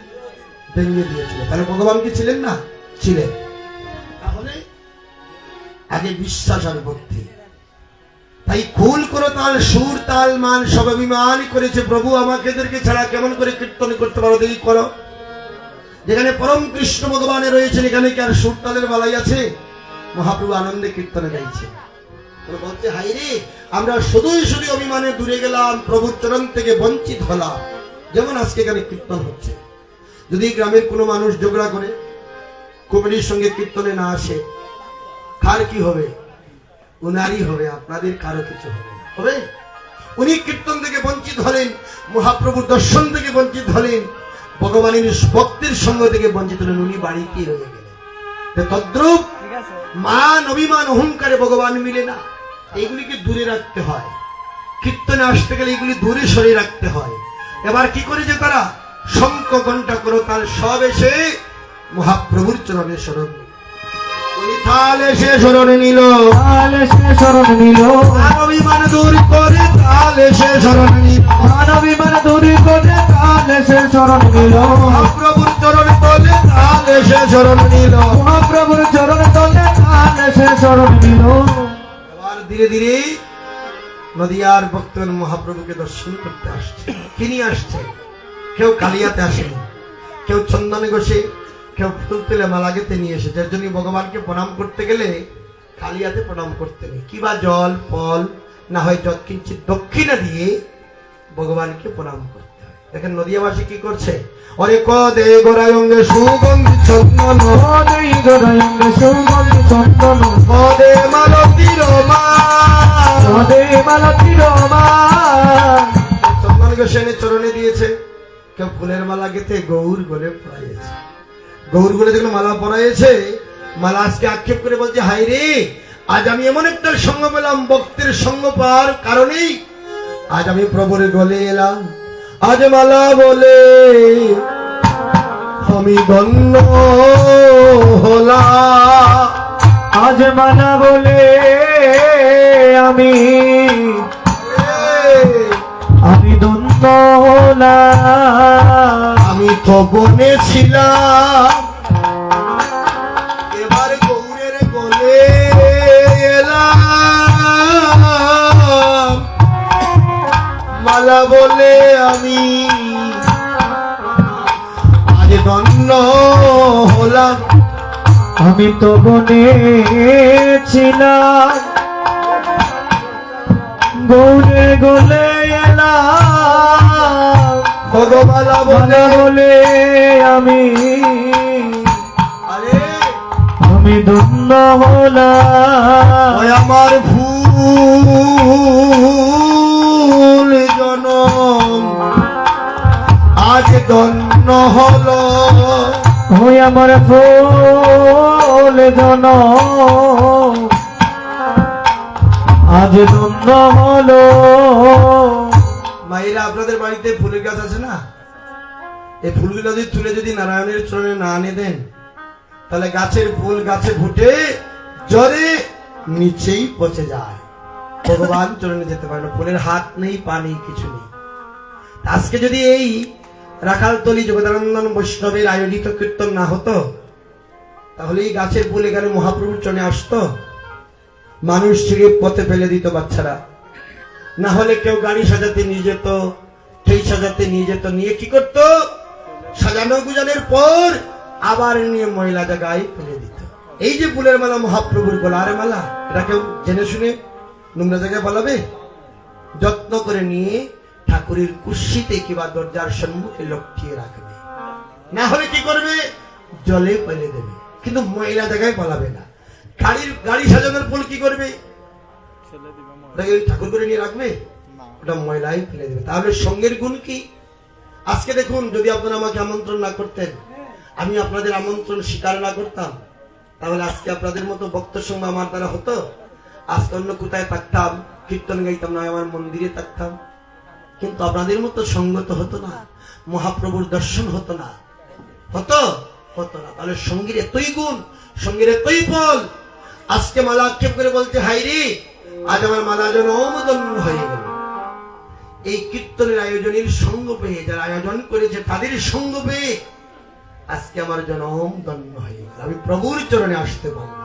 ভেঙে দিয়েছিল। তাহলে ভগবান কি ছিলেন না? ছিলেন। তাহলে আগে বিশ্বাস আর ভক্তি। তাই খুল করো তাল, সুর তাল মান সব অভিমান করেছে প্রভু আমাকে এদেরকে ছাড়া কেমন করে কীর্তন করতে পারো দেখি করো। যেখানে পরম কৃষ্ণ ভগবানে রয়েছেন এখানে কি আর সুর তালের বালাই আছে? মহাপ্রভু আনন্দে কীর্তনে গাইছে। বলছে হাই রে, আমরা শুধুই শুধু অভিমানে দূরে গেলাম, প্রভুর চরণ থেকে বঞ্চিত হলাম। যেমন আজকে এখানে কীর্তন হচ্ছে, যদি গ্রামের কোনো মানুষ ঝগড়া করে কমিটির সঙ্গে কীর্তনে না আসে, কার কি হবে? উনারই হবে, আপনাদের কারো কিছু হবে না। হবে? উনি কীর্তন থেকে বঞ্চিত হলেন, মহাপ্রভুর দর্শন থেকে বঞ্চিত হলেন, ভগবানের ভক্তির সঙ্গ থেকে বঞ্চিত হলেন, উনি বাড়িতে রয়ে গেলেন। তদ্রূপ মান অভিমান অহংকারে ভগবান মিলে না। এইগুলিকে দূরে রাখতে হয়। কীর্তনে আসতে গেলে এগুলি দূরে সরিয়ে রাখতে হয়। এবার কি করেছে তারা? শঙ্খ ঘণ্টা করো তার সব এসে মহাপ্রভুর চরণে শরণ নিল। তাল এসে শরণ নিল, তাল এসে শরণ নিল, মান অভিমান দূর করে তাল এসে শরণ নিল, মান অভিমান দূর করে তাল এসে শরণ নিল, মহাপ্রভুর চরণ তলে তাল এসে শরণ নিল, মহাপ্রভুর চরণ তলে তাল এসে শরণ নিল। এবার ধীরে ধীরে নদিয়ার ভক্তগণ মহাপ্রভুকে দর্শন করতে আসছে। কি নিয়ে আসছে? কেউ কালিয়াতে আসেনি, কেউ চন্দনে ঘষে, কেউ ফুল তুলে মালা গেঁথে নিয়ে এসেছে। এর জন্য ভগবানকে প্রণাম করতে গেলে কালিয়াতে প্রণাম করতে নেই, কিবা জল ফল না হয় যৎকিঞ্চিৎ দক্ষিণা দিয়ে ভগবানকে প্রণাম করতে হয়। দেখেন নদিয়াবাসী কি করছে? অরে কদে গোরায়ঙ্গে সুগন্ধি চন্দন, কদে গোরায়ঙ্গে সুগন্ধি চন্দন, কদে মালতী রমা, কদে মালতী রমা। চন্দন ঘষে এনে চরণে দিয়েছে, কেউ ফুলের মালা গেঁথে গৌর গলে পড়াইছে। গৌর গলে যেগুলো মালা পড়াইছে, মালা আজকে আক্ষেপ করে বলছে হাই রে, আজ আমি এমন একটা সঙ্গ পেলাম, ভক্তের সঙ্গ পাওয়ার কারণেই আজ আমি প্রভুর গলে এলাম। আজ মালা বলে আমি ধন্য হলাম, আজ মালা বলে আমি ধন্য হলাম। আমি তো বনে ছিলাম, এবার গৌরের গলে এলাম। মালা বলে আমি আজ ধন্য হলাম। আমি তো বনে ছিলাম, গৌরে গলে এলাম। ভগবালা বলে বলে আমি ধন্য হলাম। ওই আমার ভুল জনম আজ ধন্য হলো। ওই আমার ফুল জনম আজ ধন্য হলো। মায়েরা আপনাদের বাড়িতে ফুলের গাছ আছে না? এই ফুলগুলো যদি তুলে যদি নারায়ণের চরণে না আনে দেন, তাহলে গাছের ফুল গাছে ফুটে জ্বরে নিচেই পচে যায়, ভগবান চরণে যেতে পারে না। ফুলের হাত নেই, পা নেই, কিছু নেই। আজকে যদি এই রাখালতলি জগদানন্দন বৈষ্ণবের আয়োজিত কীর্তন না হতো, তাহলে এই গাছের ফুল এখানে মহাপ্রভুর চরণে আসতো, মানুষ ছিঁড়ে পথে ফেলে দিত বাচ্চারা, না হলে কেউ গাড়ি সাজাতে নিয়ে যেত, সেই সাজাতে নিয়ে যেত, নিয়ে কি করতো, সাজানো গুজানোর পর আবার নিয়ে ময়লা জায়গায় ফেলে দিত। এই যে ফুলের মালা মহাপ্রভুর গলার মালা, এটা কেউ জেনে শুনে নোংরা জায়গায় বলাবে? যত্ন করে নিয়ে ঠাকুরের কুর্সিতে কিংবা দরজার সম্মুখে লটকিয়ে রাখবে, না হলে কি করবে, জলে ফেলে দেবে, কিন্তু ময়লা জায়গায় বলাবে না। গাড়ি সাজানোর ফুল কি করবে, ওটাকে ঠাকুর করে নিয়ে রাখবে? ওটা ময়লাই ফেলে দেবে। তাহলে সঙ্গের গুণ কি? আজকে দেখুন, যদি আপনারা আমাকে আমন্ত্রণ না করতেন, আমি আপনাদের আমন্ত্রণ স্বীকার না করতাম, তাহলে আজকে আপনাদের মতো ভক্ত সঙ্গ আমার দ্বারা হতো? আজকে অন্য কোথায় থাকতাম, কীর্তন গাইতাম না, আমার মন্দিরে থাকতাম, কিন্তু আপনাদের মতো সঙ্গ তো হতো না, মহাপ্রভুর দর্শন হতো না, হতো না। তাহলে সঙ্গীর এতই গুণ, সঙ্গীর এতই ফল। আজকে মালা আক্ষেপ করে বলছে, হাই রে, আজ আমার মালা যেন অমদন্য হয়ে গেল। এই কীর্তনের আয়োজনের সঙ্গ পেয়ে, যারা আয়োজন করেছে তাদের সঙ্গ পেয়ে আজকে আমার জনম ধন্য হয়ে গেল, আমি প্রভুর চরণে আসতে পারলাম।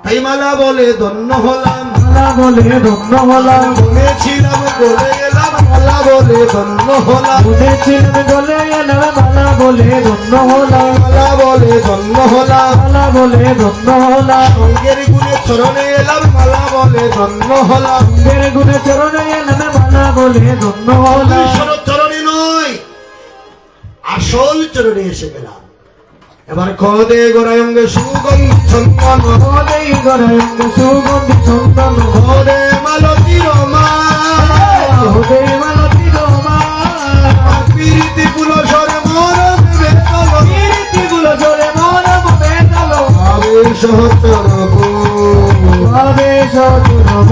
তাই মালা বলে ধন্য হলাম, মালা বলে ধন্য হলাম, বলেছিলাম বলে এলাম, মালা বলে ধন্য হলাম, শুনেছিলাম বলে এলাম, মালা বলে ধন্য হলাম, মালা বলে ধন্য হলাম, মালা বলে ধন্য হলাম, সঙ্গের গুণে চরণে এলাম, মালা বলে ধন্য হলাম। সঙ্গের গুণে চরণে এলাম, মালা বলে ধন্য হলাম। ঈশ্বর চরণে নয়, আসল চরণে এসে গেলাম। এবার কদে গোরায়ঙ্গে সুগন্ধি চন্দন, কদেই গরায়ঙ্গে সুগন্ধি চন্দন, কদে মালতী রমা, কদেই মালতী রমা, প্রীতি পুলসরে মরম বেতল, কীর্তিগুলো জোরে মরম বেতাল, আবেশ চরব, আবেশ চরব,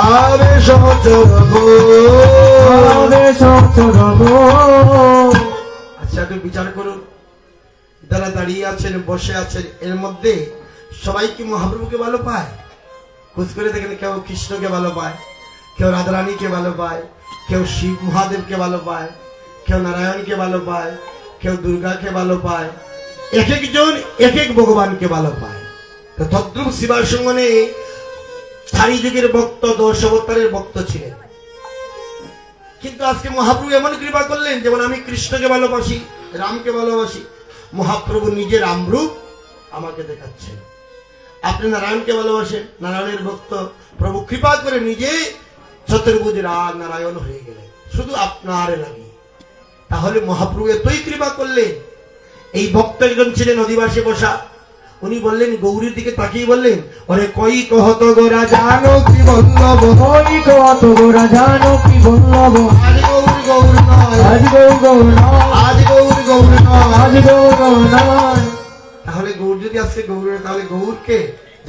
আবেশ চরব। আবেশ চরব। আচ্ছা, একটু বিচার করুন, যারা দাঁড়িয়ে আছেন, বসে আছেন, এর মধ্যে সবাই কি মহাপ্রভুকে ভালো পায়? খোঁজ করে দেখেন, কেউ কৃষ্ণকে ভালো পায়, কেউ রাধারানীকে ভালো পায়, কেউ শিব মহাদেবকে ভালো পায়, কেউ নারায়ণকে ভালো পায়, কেউ দুর্গাকে ভালো পায়, এক একজন এক এক ভগবানকে ভালো পায়। তো তদ্রুপ শিবার সঙ্গনে চারি যুগের ভক্ত, 10 অবতারের ভক্ত ছিলেন, কিন্তু আজকে মহাপ্রভু এমন কৃপা করলেন, যেমন আমি কৃষ্ণকে ভালোবাসি, রামকে ভালোবাসি, মহাপ্রভু নিজে রামরূপ আমাকে দেখাচ্ছেন। আপনি নারায়ণকে ভালোবাসেন, নারায়ণের ভক্ত, প্রভু কৃপা করে নিজে চতুর্ভুজ নারায়ণ হয়ে গেলেন, শুধু আপনার লাগে। তাহলে মহাপ্রভু এতই কৃপা করলেন। এই ভক্ত একজন ছিলেন অধিবাসী বসা, উনি বললেন, গৌরীর দিকে তাকিয়ে বললেন, ওরে কই কহত গোরা জানো কি বল্লভ, ওই কত গোরা জানো কি বল্লভ, আজ গৌর গৌর নয়, আজ গৌর গৌর নয়, আজ গৌর গৌর নয়, আজ গৌর গৌর নয়। তাহলে গৌর যদি আজকে গৌর, তাহলে গৌরকে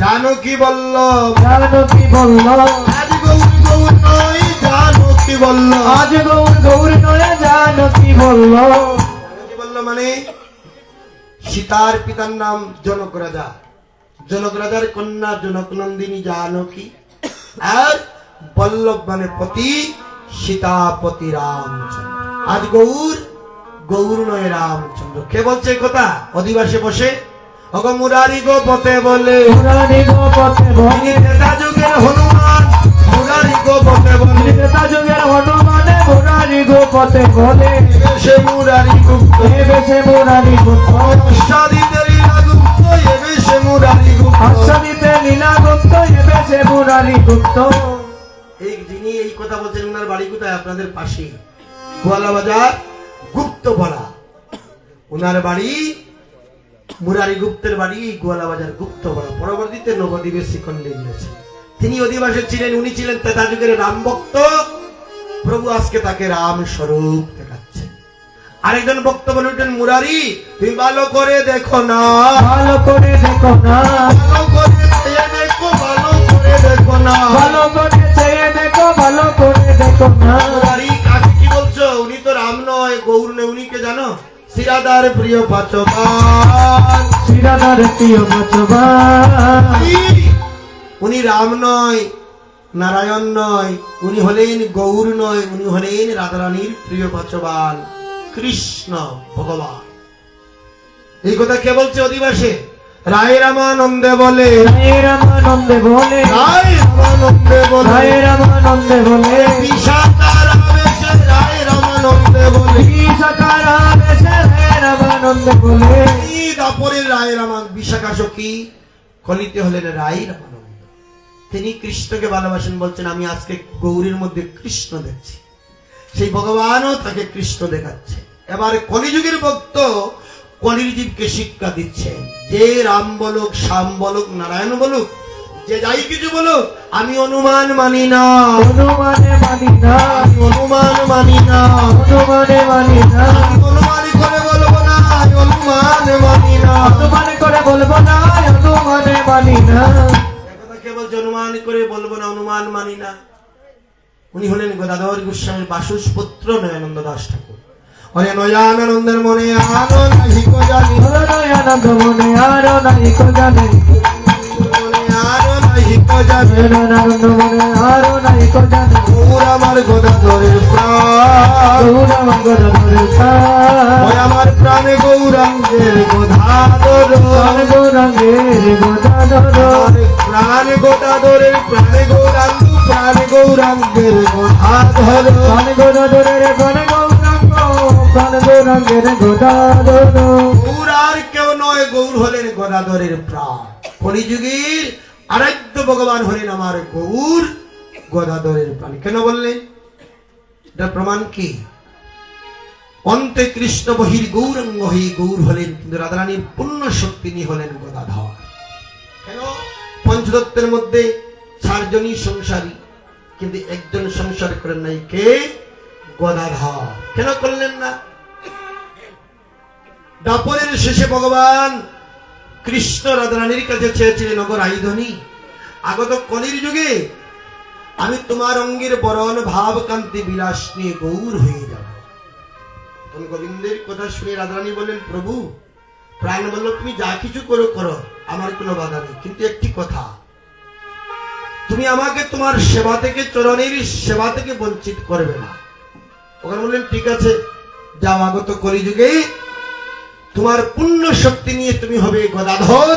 জানো কি বল্লভ, জানো কি বল্লভ, আজ গৌর গৌর নয়, জানো কি বল্লভ। আজ গৌর গৌর নয়, জানো কি বল্লভ। জানো কি বল্লভ মানে সীতার পিতার নাম জনক রাজা, জনক রাজার কন্যা জনক নন্দিনী জানকী, আর বল্লভ মানে পতি, সীতাপতি রামচন্দ্র। আজ গৌর গৌর নয়, রামচন্দ্র। কে বলছে এই কথা? অধিবাসে বসে অগ মুরারি গো পথে বলে, মুরারি গো পথে বলে, ত্রেতা যুগের হনুমান, মুরারি গো পথে বলে, ত্রেতা যুগের হনুমানে মুরারি গো পথে বলে, সে মুরারি গুপ্ত, এবে সে মুরারি গুপ্ত, অষ্টাদিতে লীলা গুপ্ত, এবে সে মুরারি গুপ্ত। আশ্রমিতে লীলা গুপ্ত, এবে সে মুরারি গুপ্ত। এই যিনি এই কথা বলছেন, ওনার বাড়ি কোথায়? আপনাদের পাশে, গোয়ালা বাজার গুপ্তপাড়া। ওনার বাড়ি মুরারি গুপ্তের বাড়ি গোয়ালা বাজার গুপ্তপাড়া। পরবর্তীতে নবদ্বীপের শ্রীখণ্ডে গিয়েছেন। তিনি অধিবাসী ছিলেন, উনি ছিলেন ত্রেতা যুগের রাম ভক্ত। প্রভু আজকে তাকে রাম স্বরূপ দেখাচ্ছেন। আরেকজন ভক্ত বলে উঠলেন, মুরারি তুমি ভালো করে দেখো না, ভালো করে দেখো না, ভালো করে চেয়ে দেখো, ভালো করে দেখো না, ভালো করে চেয়ে দেখো, ভালো করে দেখো না, রাধার প্রিয় পাচবান। শ্রীরাধার প্রিয় পাচবান। উনি রাম নয়, নারায়ণ নয়, উনি হলেন গৌর নয়, উনি হলেন রাধারানীর প্রিয় পাচবান কৃষ্ণ ভগবান। এই কথা কে বলছে অধিবাসে? রায় রামানন্দে বলে, রায় রামানন্দে বলে, রায় রামানন্দে বলে, রায় রামানন্দে বলে, বিশাখার আবেশে রায় রামানন্দে বলে, বিশাখার আবেশে রায় রামানন্দে বলে। এই দাপরের রায় রামান বিশাখা সখী কলিতে হলেন রায় রামানন্দ। তিনি কৃষ্ণকে ভালোবাসেন, বলছেন আমি আজকে গৌরীর মধ্যে কৃষ্ণ দেখছি। সেই ভগবানও তাকে কৃষ্ণ দেখাচ্ছে। এবার কলিযুগের ভক্ত কলির জীবকে শিক্ষা দিচ্ছে, যে রাম বলুক, শ্যাম বলুক, নারায়ণ বলুক, যে যাই কিছু বলুক, আমি অনুমান মানি না, অনুমানে মানি না, আমি অনুমান মানি না, অনুমানে মানি না, আমি অনুমান করে বলবো না, আমি অনুমান মানি না। অনুমানে করে বলবো না, অনুমানে মানি না। একথা কে বলছে? অনুমান করে বলবো না, অনুমান মানি না। উনি হলেন গদাধর গোস্বামীর বাসুসপুত্র নয়ানন্দ দাস ঠাকুর। অরে নয়ানন্দের মনে আনো নাহি কো জানি, নয়ানন্দ মনে আরো নাই কো জানে, মনে আনো নাহি কো জানি, নয়ানন্দ মনে আরো নাই কো জানে। গৌর আমার গদাধরের প্রাণ, গৌর মঙ্গল ধরে ওই আমার প্রাণে গৌরাঙ্গের গদাধর, গৌরাঙ্গের গদাধর, প্রাণ গদাধরের প্রাণে গৌরাঙ্গ, প্রাণ গৌরাঙ্গের গদাধর, প্রাণ গদাধরের প্রাণ গৌরাঙ্গ, প্রাণ গৌরাঙ্গের গদাধর। গৌর আর কেউ নয়, গৌর হলেন গদাধরের প্রাণ। কলিযুগের আরাধ্য ভগবান হলেন আমার গৌর, গদাধরের প্রাণ। কেন বললেন? এটার প্রমাণ কি? অন্তে কৃষ্ণ বহির গৌরাঙ্গ হয়ে গৌর হলেন, কিন্তু রাধারানীর পূর্ণ শক্তি নিয়ে হলেন গদাধর। কেন? পঞ্চদত্তের মধ্যে 4 জনই সংসারী, কিন্তু একজন সংসার করেন নাই, কে? গদাধর। কেন করলেন না? দাপরের শেষে ভগবান কৃষ্ণ রাধারানীর কাছে চেয়েছিলেন, ওগো রাইধনী, আগত কলির যুগে আমি তোমার অঙ্গের বরণ ভাব কান্তি বিলাস নিয়ে গৌর হয়ে যাব। তখন গোবিন্দের কথা শুনে রাধারানী বললেন, প্রভু প্রাণ বলল, তুমি যা কিছু করো করো, আমার কোনো বাধা নেই, কিন্তু একটি কথা, তুমি আমাকে তোমার সেবা থেকে, চরণের সেবা থেকে বঞ্চিত করবে না। ওখানে বললেন, ঠিক আছে, যাও, আগত কলিযুগে তোমার পূর্ণ শক্তি নিয়ে তুমি হবে গদাধর,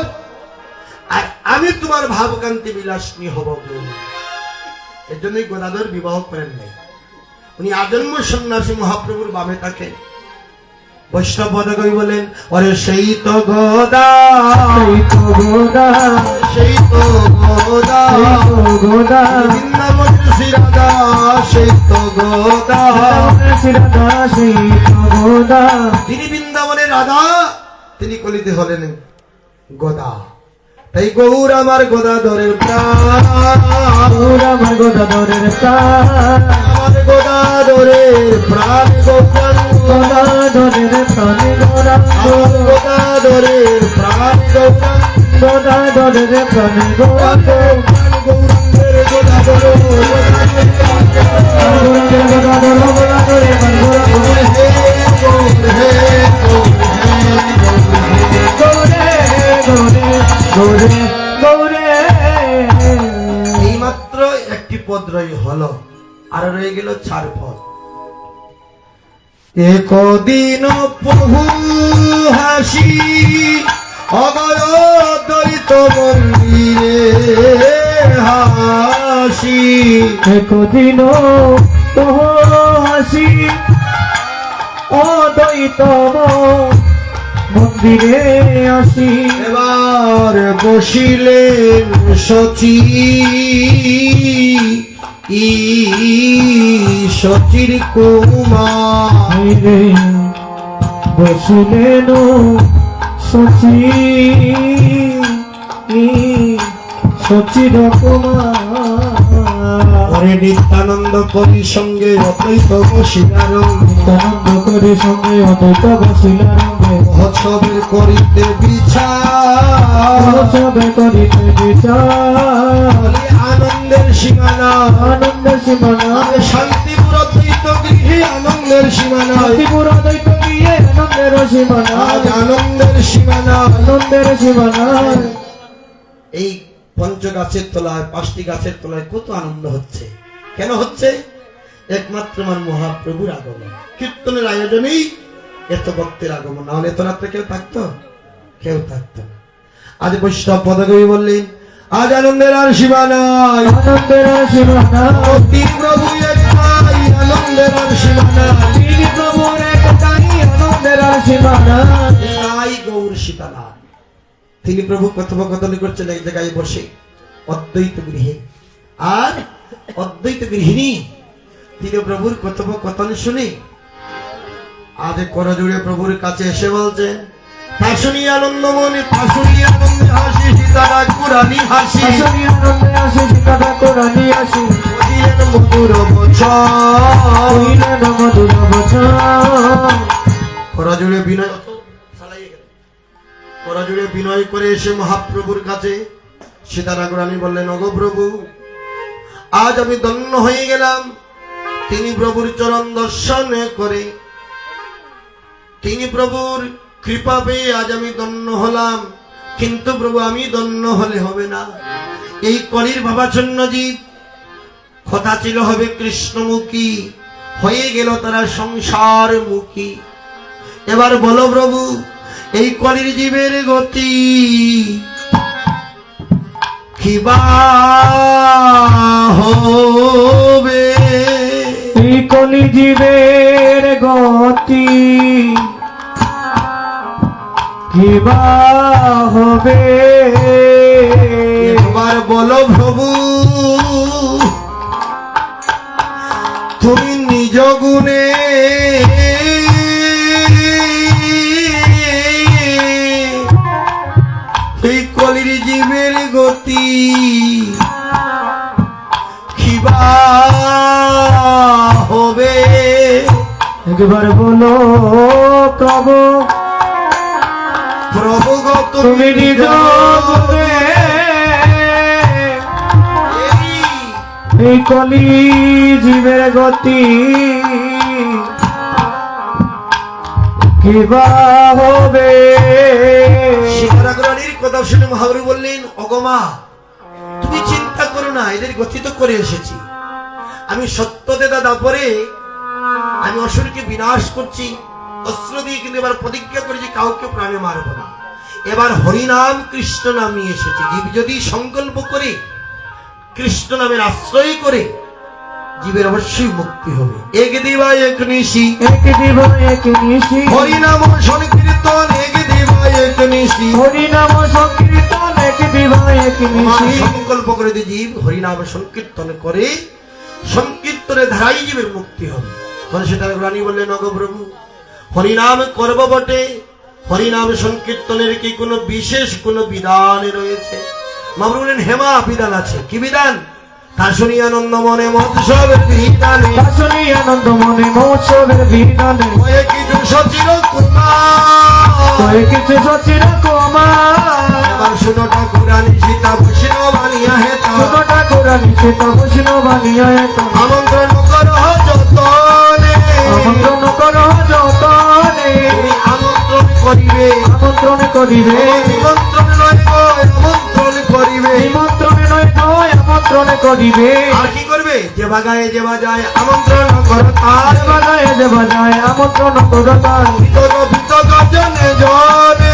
আর আমি তোমার ভাবকান্তি বিলাস নিয়ে হব গৌর। এর জন্যই গদাধর বিবাহ করেন নাই। উনি আজন্ম সন্ন্যাসী মহাপ্রভুর বামে থাকেন। বৈষ্ণব পদকবি বলেন, অরে সেই তো গদা, সেই তো গোদা, সেই তো গদা, সেই তো গোদা, বৃন্দাবনের শ্রীরাধা, সেই তো গদা, শ্রীরাধা সেই তো গোদা। তিনি বৃন্দাবনের রাধা, তিনি কলিতে হলেন গদা। তাই গৌর আমার গদাধরের প্রাণ, গৌর আমার গদাধরের প্রাণ, আমার গদাধরের প্রাণ গৌরাঙ্গ, গদাধরের প্রাণ গৌরাঙ্গ, আমার গদাধরের প্রাণ গৌরাঙ্গ, গদাধরের প্রাণ গৌরাঙ্গ, গৌরাঙ্গের গদাধর, গৌরাঙ্গের গদাধর, গদাধরের প্রাণ গৌরাঙ্গ। হে গৌর, হে গৌর, হে গৌরে গৌরে গৌরে গৌরে। এইমাত্র একটি পদ রয়ে হলো, আর রয়ে গেল 4 পদ। একদিন প্রভু হাসি অগর দ্বৈত মন্দিরে হাসি, একদিন তোহ হাসি অদ্বৈত মন্দিরে আসি। এবার বসিলেন সচি, সচির কুমার, রে বসিলেন সচি, সচির কুমার। নিত্যানন্দ করি সঙ্গে অদ্বৈত বসিলার, নিত্যানন্দ করে সঙ্গে অদ্বৈত বসিলার, মহোৎসবের করিতে বিচার, সবে করিতে বিচার। আনন্দের সীমানা, আনন্দের সীমানা, শান্তিপুর অদ্বৈত গৃহে আনন্দের সীমানা, শান্তিপুর অদ্বৈত গিয়ে আনন্দের সীমা আজ নাই, আনন্দের সীমানা। আনন্দের সীমা নাই। এই পঞ্চ গাছের তলায়, 5টি গাছের তলায় কত আনন্দ হচ্ছে। কেন হচ্ছে? একমাত্র আমার মহাপ্রভুর আগমন, কীর্তনের আয়োজনেই এত ভক্তের আগমন। না হলে এত রাত্রে কেউ থাকতো? কেউ থাকতো না। আজ বৈষ্ণব পদকবি বললেন, আজ আনন্দের আর সীমা নাই। আনন্দের সীমা নাই, তিন প্রভু একটাই, আনন্দের আর সীমা নাই। তিনি প্রভুর একটাই, আনন্দের সীমা নাই। নাই গৌর সীতানাথ। তিনি প্রভু কথোপকথন করছেন এক জায়গায় বসে অদ্বৈত গৃহে, আর অদ্বৈত গৃহিণী তিনি প্রভুর কথোপকথন শুনে আজ করজুড়ে প্রভুর কাছে এসে বলছেন, ফাঁসুনি আনন্দ মনে, ফাঁসুনি আনন্দে হাসি, সীতারা কুরানি হাসি, আসনি আনন্দে আসি, সীতা ঠাকুরানী আসি, বলিলেন মধুর বচন। কহিলেন মধুর বচন। করজুড়ে বিনয় করজুড়ে বিনয় করে এসে মহাপ্রভুর কাছে সীতারাগুরানী বললেন, ওগো প্রভু, আজ আমি ধন্য হয়ে গেলাম। তিনি প্রভুর চরণ দর্শন করে, তিনি প্রভুর কৃপা পেয়ে আজ আমি ধন্য হলাম। কিন্তু প্রভু, আমি ধন্য হলে হবে না। এই কলির ভাবাচ্ছন্ন জীব কথা ছিল হবে কৃষ্ণমুখী, হয়ে গেল তারা সংসার মুখী। এবার বলো প্রভু, এই কলির জীবের গতি কিবা হবে? এই কলি জীবের গতি কিবা হবে? একবার বলো প্রভু, তুমি নিজ গুণে এই কলির জীবের গতি কিবা হবে? একবার বলো প্রভু, প্রভু গো তুমি নিজ গুণে এই কলি জীবের গতি কিবা হবে? সীতারাগুরানীর কথা শুনে মহাপ্রভু বললেন, অগমা, তুমি চিন্তা করো না, এদের গতি তো করে এসেছি আমি। সত্যতে দাদা পরে আমি অসুরকে বিনাশ করছি অস্ত্র দিয়ে, কিন্তু এবার প্রতিজ্ঞা করেছি কাউকে প্রাণে মারব না। এবার হরিনাম কৃষ্ণ নাম নিয়ে এসেছি। জীব যদি সংকল্প করে কৃষ্ণ নামের আশ্রয় করে, জীবের অবশ্যই মুক্তি হবে। এক দিবা এক নিশি, এক দিব এক নিশি, হরিনাম সংকীর্তন, এক দিবা এক নিশি। হরিনাম সংকীর্তন, এক দিব এক নিশি। সংকল্প করে যে জীব হরিনাম সংকীর্তন করে, সংকীর্তনের ধারাই জীবের মুক্তি হবে। তখন সেটা রানী বললেন, অগ প্রভু, হরিনাম করব বটে, হরিনাম সংকীর্তনের কি কোনো বিশেষ কোনো বিধান রয়েছে? মহাপ্রভু বললেন, হেমা, বিধান আছে। কি বিধান? তা শুনি আনন্দ মনে মহোৎসবের বিধানে, আসনি আনন্দ মনে মহোৎসবের বিধানে, হয়ে কিছু সচির কুমার। কয়ে কিছু সচির কুমার। এবার শুনো ঠাকুরানী সীতা বৈষ্ণব বানিয়া হেতা, ছোট ঠাকুরানী সীতা বৈষ্ণব বানিয়া হেতা, আমন্ত্রণ কর যতনে, আমন্ত্রণ কর যতনে, তুমি আমন্ত্রণ করিবে, আমন্ত্রণ করিবে, নিমন্ত্রণ নয় গো, আমন্ত্রণ করিবে। নিমন্ত্রণ নয় নয় আমন্ত্রণ করিবে। আর কি করবে? যে বাগায় যে বাজায় আমন্ত্রণ করো তার, বাজায় যে বাজায় আমন্ত্রণ কর তার, বিতক জনে জনে,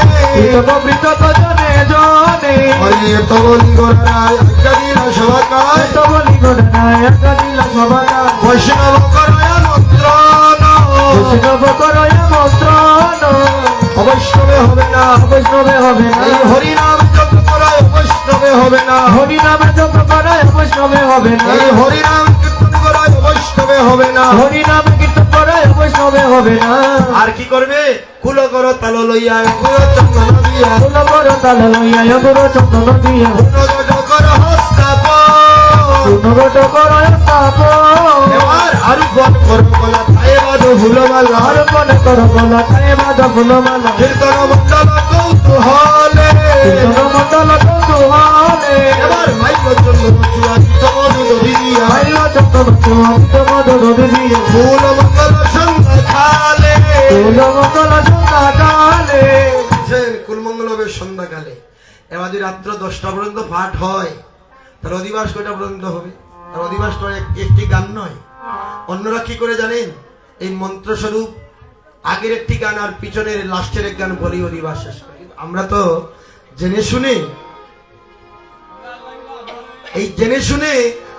বৃত জনে জনে, হরে তো বলি গোরায় আজ্ঞাদিন সবাকায়, তো বলি গোড়ায় একটা দিল সবাকা, বৈষ্ণব করায় আমন্ত্রণ, বৈষ্ণব করয় আমন্ত্রণ, অবৈষ্ণবে হবে না, বৈষ্ণবে হবে না, এই হরিনাম জপ করায় অবৈষ্ণবে হবে না, হরিনামে জপ করায় বৈষ্ণবে হবে না, এই হরিনাম কীর্তন করায় অবৈষ্ণবে হবে না। হরিনামে কীর্তন করায় বৈষ্ণবে হবে না। আর কি করবে? কুল করো তাল লইয়া, কুল চন্দন দিয়া, ফুল বড় তাল লইয়া গুরু চন্দন দিয়া, গুণগত করো হস্তাপন। গুণগত করয় স্থাপন, এবার আরো বন করো বলা তাই বাদ ভুলমালা, আর মনে করো গলা খায় বাজা ফুলমালা, কীর্তন মন্ডল কৌতূহলে, কীর্তন মণ্ডল কৌতূহলে, এবার মাইক চন্দ্র চুয়া তমদুদ দিয়া, মাইল চন্দন চুয়ান্ত মধুর দিয়ে, ফুল মঙ্গল সন্ধ্যা খালে, কুলমঙ্গল সন্ধ্যাকালে কুলমঙ্গল হবে সন্ধ্যাকালে। এবার যদি রাত্র 10টা পর্যন্ত পাঠ হয় তার অধিবাস কয়টা পর্যন্ত হবে? আর অধিবাস তো একটি গান নয়। অন্যরা কি করে জানেন? এই মন্ত্রস্বরূপ আগের একটি গান আর পিছনের লাস্টের এক গান বলি অধিবাস শেষ করে। আমরা তো জেনে শুনে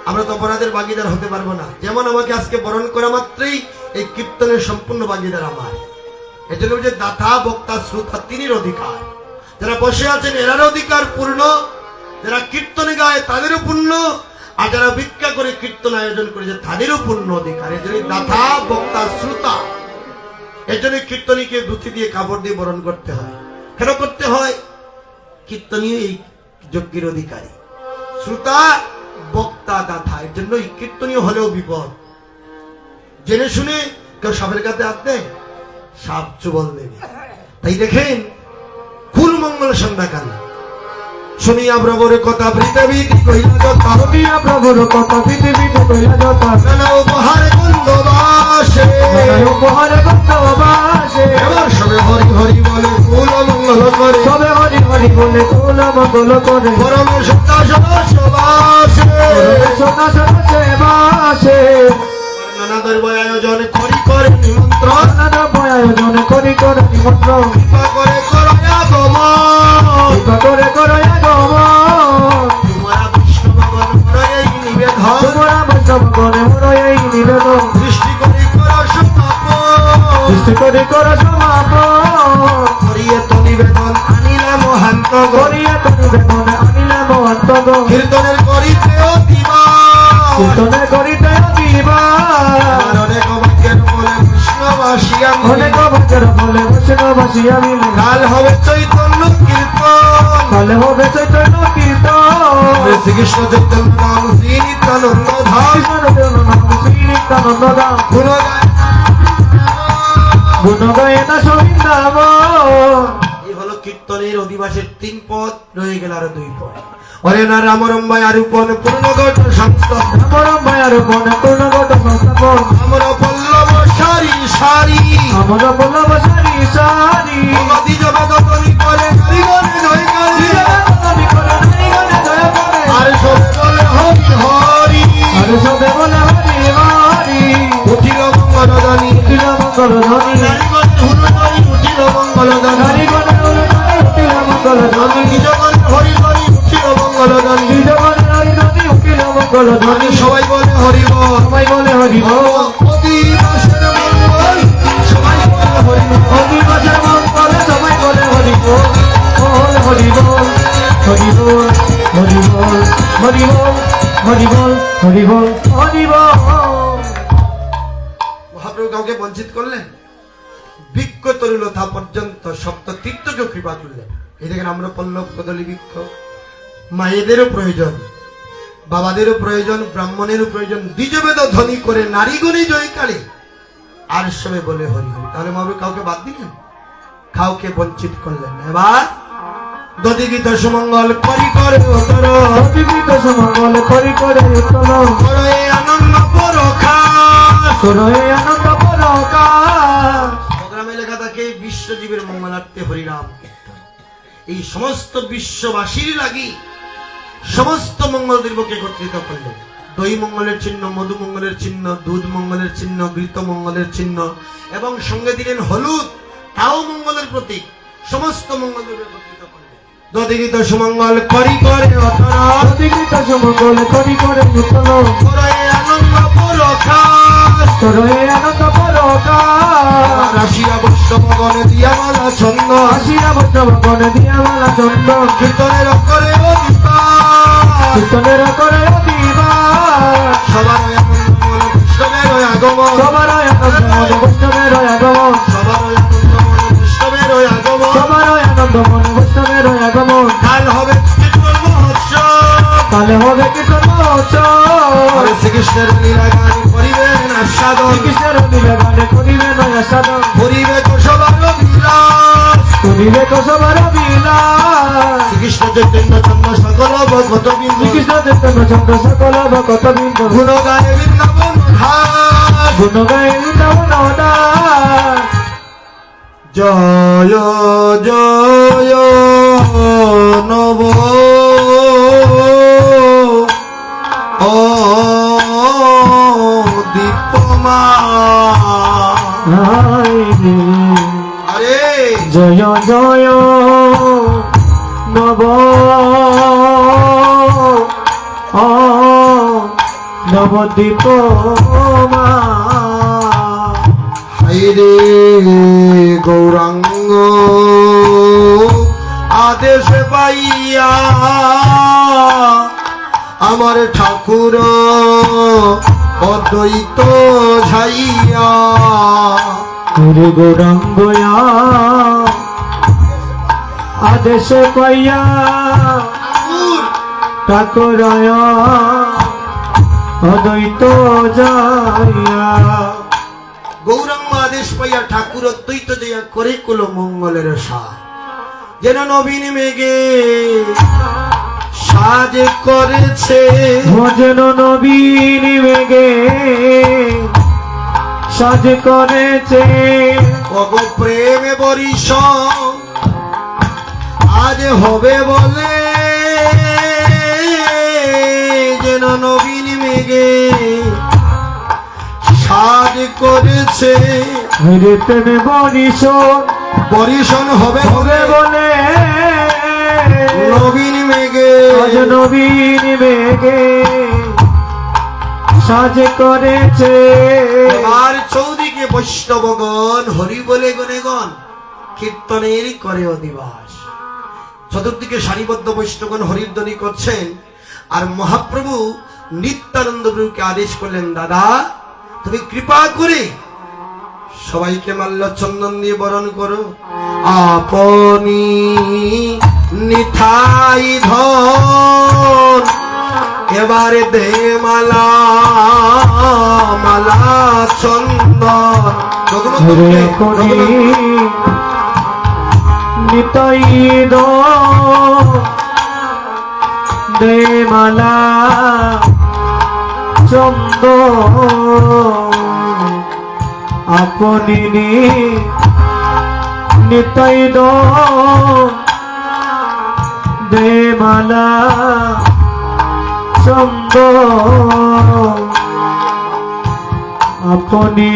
আমরা তো অপরাধের ভাগিদার হতে পারবো না। যেমন আমাকে আজকে বরণ করা মাত্রই এই কীর্তনের সম্পূর্ণ ভাগিদার আমার। এজন্য যে দাতা বক্তা শ্রোতা তিনির অধিকার। যারা বসে আছেন এরার অধিকার পূর্ণ, যারা কীর্তনে গায় তাদেরও পূর্ণ, আর যারা ভিক্ষা করে কীর্তন আয়োজন করেছে তাদেরও পূর্ণ অধিকার। এজন্য দাতা বক্তা শ্রোতা, এজন্য কীর্তনীকে ধুতি দিয়ে কাপড় দিয়ে বরণ করতে হয়। কেন করতে হয়? কীর্তনীয় এই যজ্ঞের অধিকারী, শ্রোতা বক্তা দাতা। এর জন্য কীর্তনীয় হলেও বিপদ। জেনে শুনে কেউ সাপের কাছে হাত দেয়, সাপ চুবল দেবে। তাই দেখেন কুলমঙ্গল সন্ধ্যাকালে শুনিয়া প্রভুর কথা পৃথিবীতে কইলা যথা, শুনিয়া প্রভুর কথা পৃথিবীতে কইলা যথা, নানা উপহার গন্ধবাসে, নানা উপহারে গন্ধবাসে। এবার সবে হরি হরি বলে কুলমঙ্গল করে, সবে হরি হরি বলে কুলমঙ্গল করে। পরমে সদা সবাসে, সোনা সোনা সেবাসে, নানা দরবার আয়োজন করি করে নিমন্ত্রণ, নানা আয়োজন করি করে নিমন্ত্রণ, কৃপা করে করয়া গমন, কৃপা করে করে আগমন। তোমারা বিষ্ণুভগবান এই নিবেদন, তোমরা বৈষ্ণবগণে মোর এই নিবেদন, সৃষ্টি করি কর সমাপন, সৃষ্টি করে কর সমাপন। করিয়ে তো নিবেদন আনিলা মহান্ত, করিয়া তো নিবেদন আনিলাম অন্তগণ, কীর্তনের করিতে অতিবা, কীর্তনে করিতে দিবা। আমার অনেক বাক্যের বলে কৃষ্ণবাসী আমি, অনেক ভক্তের বলে বৈষ্ণবাসী আমি। কাল হবে চৈতন্য কীর্তন, কালে হবে চৈতন্য কীর্তন, শ্রীকৃষ্ণ চৈতন্য নাম শ্রী নিত্যানন্দ ধাম, কৃষ্ণের নাম শ্রী নিত্যানন্দ দাম। গুণগান। গুণ গায়ে না সবৃন্দাবন। এই হলো কীর্তনের অধিবাসের 3 পদ, রয়ে গেল আরো 2 পদ। হরে না রাম রম্বায় আরূপন পূর্ণগত সংস্থান, আমার মায়ের বনে পূর্ণগত সংস্থাপন, আমরা পল্লব সারি সারি, আমার বল্লভ সারি সারি। নদী জগদনি করে কারিগরে নয় কারি, আমি করে নাই গানে দয়া করে, আর সবে বলে হরি হরি, আর সবে বলে হরি হরি। উঠিল মঙ্গলদানি, উঠিল মঙ্গল ধ্বনি, নারীগণের হুলদানি উঠিল মঙ্গলদানি, নারীগণের উলুধ্বনি উঠিল মঙ্গল ধ্বনি, নিজগণ হরি হরি উঠিল মঙ্গলদানি, নিজগণের হরি ধ্বনি উঠিল মঙ্গল ধ্বনি। সবাই বলে হরি বল, সবাই বলে হরি বল, অধিবাসের মঙ্গল, সবাই বলে হরি বল। অধিবাসের মঙ্গলে সবাই বলে হরি বল, বল হরি বল, হরি বল, হরি বল, হরি বল, হরি বল, হরি বল, হরি বল। মহাপ্রভু কাউকে বঞ্চিত করলেন? বৃক্ষ তরুলতা পর্যন্ত সপ্ত তীর্থকেও কৃপা করলেন। এই দেখেন আমরা পল্লব কদলী বৃক্ষ। মায়েদেরও প্রয়োজন, বাবাদেরও প্রয়োজন, ব্রাহ্মণেরও প্রয়োজন। দ্বিজবেদ ধ্বনি করে নারীগণে জয়কালে, আর সবে বলে হরি হরি। তাহলে মহাপ্রভু কাউকে বাদ দিলেন? কাউকে বঞ্চিত করলেন। এবার দধিগীত সুমঙ্গল করি করে উত্তর, অতিবিত সুমঙ্গল করি করে উত্তম, করে আনন্দ পরখা। সুরয়ে আনন্দ পরকাশ। প্রোগ্রামে লেখা থাকে বিশ্বজীবের মঙ্গলার্থে হরিনাম কীর্তন। এই সমস্ত বিশ্ববাসীর লাগি সমস্ত মঙ্গল দ্রব্যকে একত্রিত করলেন। দই মঙ্গলের চিহ্ন, মধু মঙ্গলের চিহ্ন, দুধ মঙ্গলের চিহ্ন, ঘৃত মঙ্গলের চিহ্ন, এবং সঙ্গে দিলেন হলুদ, তাও মঙ্গলের প্রতীক। সমস্ত মঙ্গল দ্রব্য একত্রিত করলেন। দধিগীত সুমঙ্গল করি করে অতর, অতিবিত সুমঙ্গল করি করে উত্তম, করে আনন্দ পরখাস। সুরয়ে আনন্দ পরকাশ। রাশিয়া বৈষ্ণবগণে দিয়া মালা ছন্দ, আসিয়া বৈষ্ণবগণে দিয়া মালা চন্দন, কীর্তনের অক্ষরে অধিকার। কীর্তনের করে অধিবাস। সবার আনন্দ মন বৈষ্ণবের আগমন, সবার আনন্দ মনে বৈষ্ণবের আগমন, সবার আনন্দ মন বৈষ্ণবের আগমন। সবার আনন্দ মনে বৈষ্ণবের আগমন। কাল হবে কীর্তন মহোৎসব, কালে হবে কীর্তন মহোৎসব। হরে শ্রীকৃষ্ণের লীলা গান করিবেন আস্বাদন, শ্রীকৃষ্ণের লীলা গানে করিবে নয়া সাধন, করিবে সবার বিলাস। করিবে সবার বিলাস। শ্রীকৃষ্ণ চৈতন্য চন্দ্র সকল ভগত বিন্দু, শ্রীকৃষ্ণ চৈতন্য চন্দ্র সকল ভকত বৃন্দ, গুণ গায়ে বৃন্দাবন ধাস। গুণ গায়ে বৃন্দাবন দাস। জয় জয় নব ও দীপমা আরে জয় জয় নব নবদ্বীপ মা হাইরে গৌরাঙ্গ আদেশ পাইয়া আমার ঠাকুর অদ্বৈত ঝাইয়া গুরু গৌরাঙ্গয়া আদেশ পাইয়া ঠাকুরয়া অদ্বৈত যাইয়া গৌরাঙ্গ আদেশ পাইয়া ঠাকুর অদ্বৈত যাইয়া করে কুল মঙ্গলের সাজ যেন নবীন মেঘে সাজ করেছে ভজন নবীন মেঘে সাজ করেছে কব প্রেমে বরিশ আজ হবে বলে যেন নবীন মেঘে সাজ করেছে হরে প্রেমে বরিশ বরিশন হবে হবে বলে নবীন মেঘে আজ নবীন মেঘে সাজ করেছে আর চৌদিকে বৈষ্ণবগণ হরি বলে গণেগণ কীর্তনের করে অধিবাস চতুর্দিকে সারিবদ্ধ বৈষ্ণবগণ হরির ধ্বনি করছেন আর মহাপ্রভু নিত্যানন্দ প্রভুকে আদেশ করলেন দাদা তুমি কৃপা করে সবাইকে মাল্য চন্দন দিয়ে বরণ করো আপনি নিথাই ধন এবারে দে মালা মালা চন্দন হরে করি নিতাই দে মালা চন্দ আপনি নিতাই দে মালা চন্দ আপনি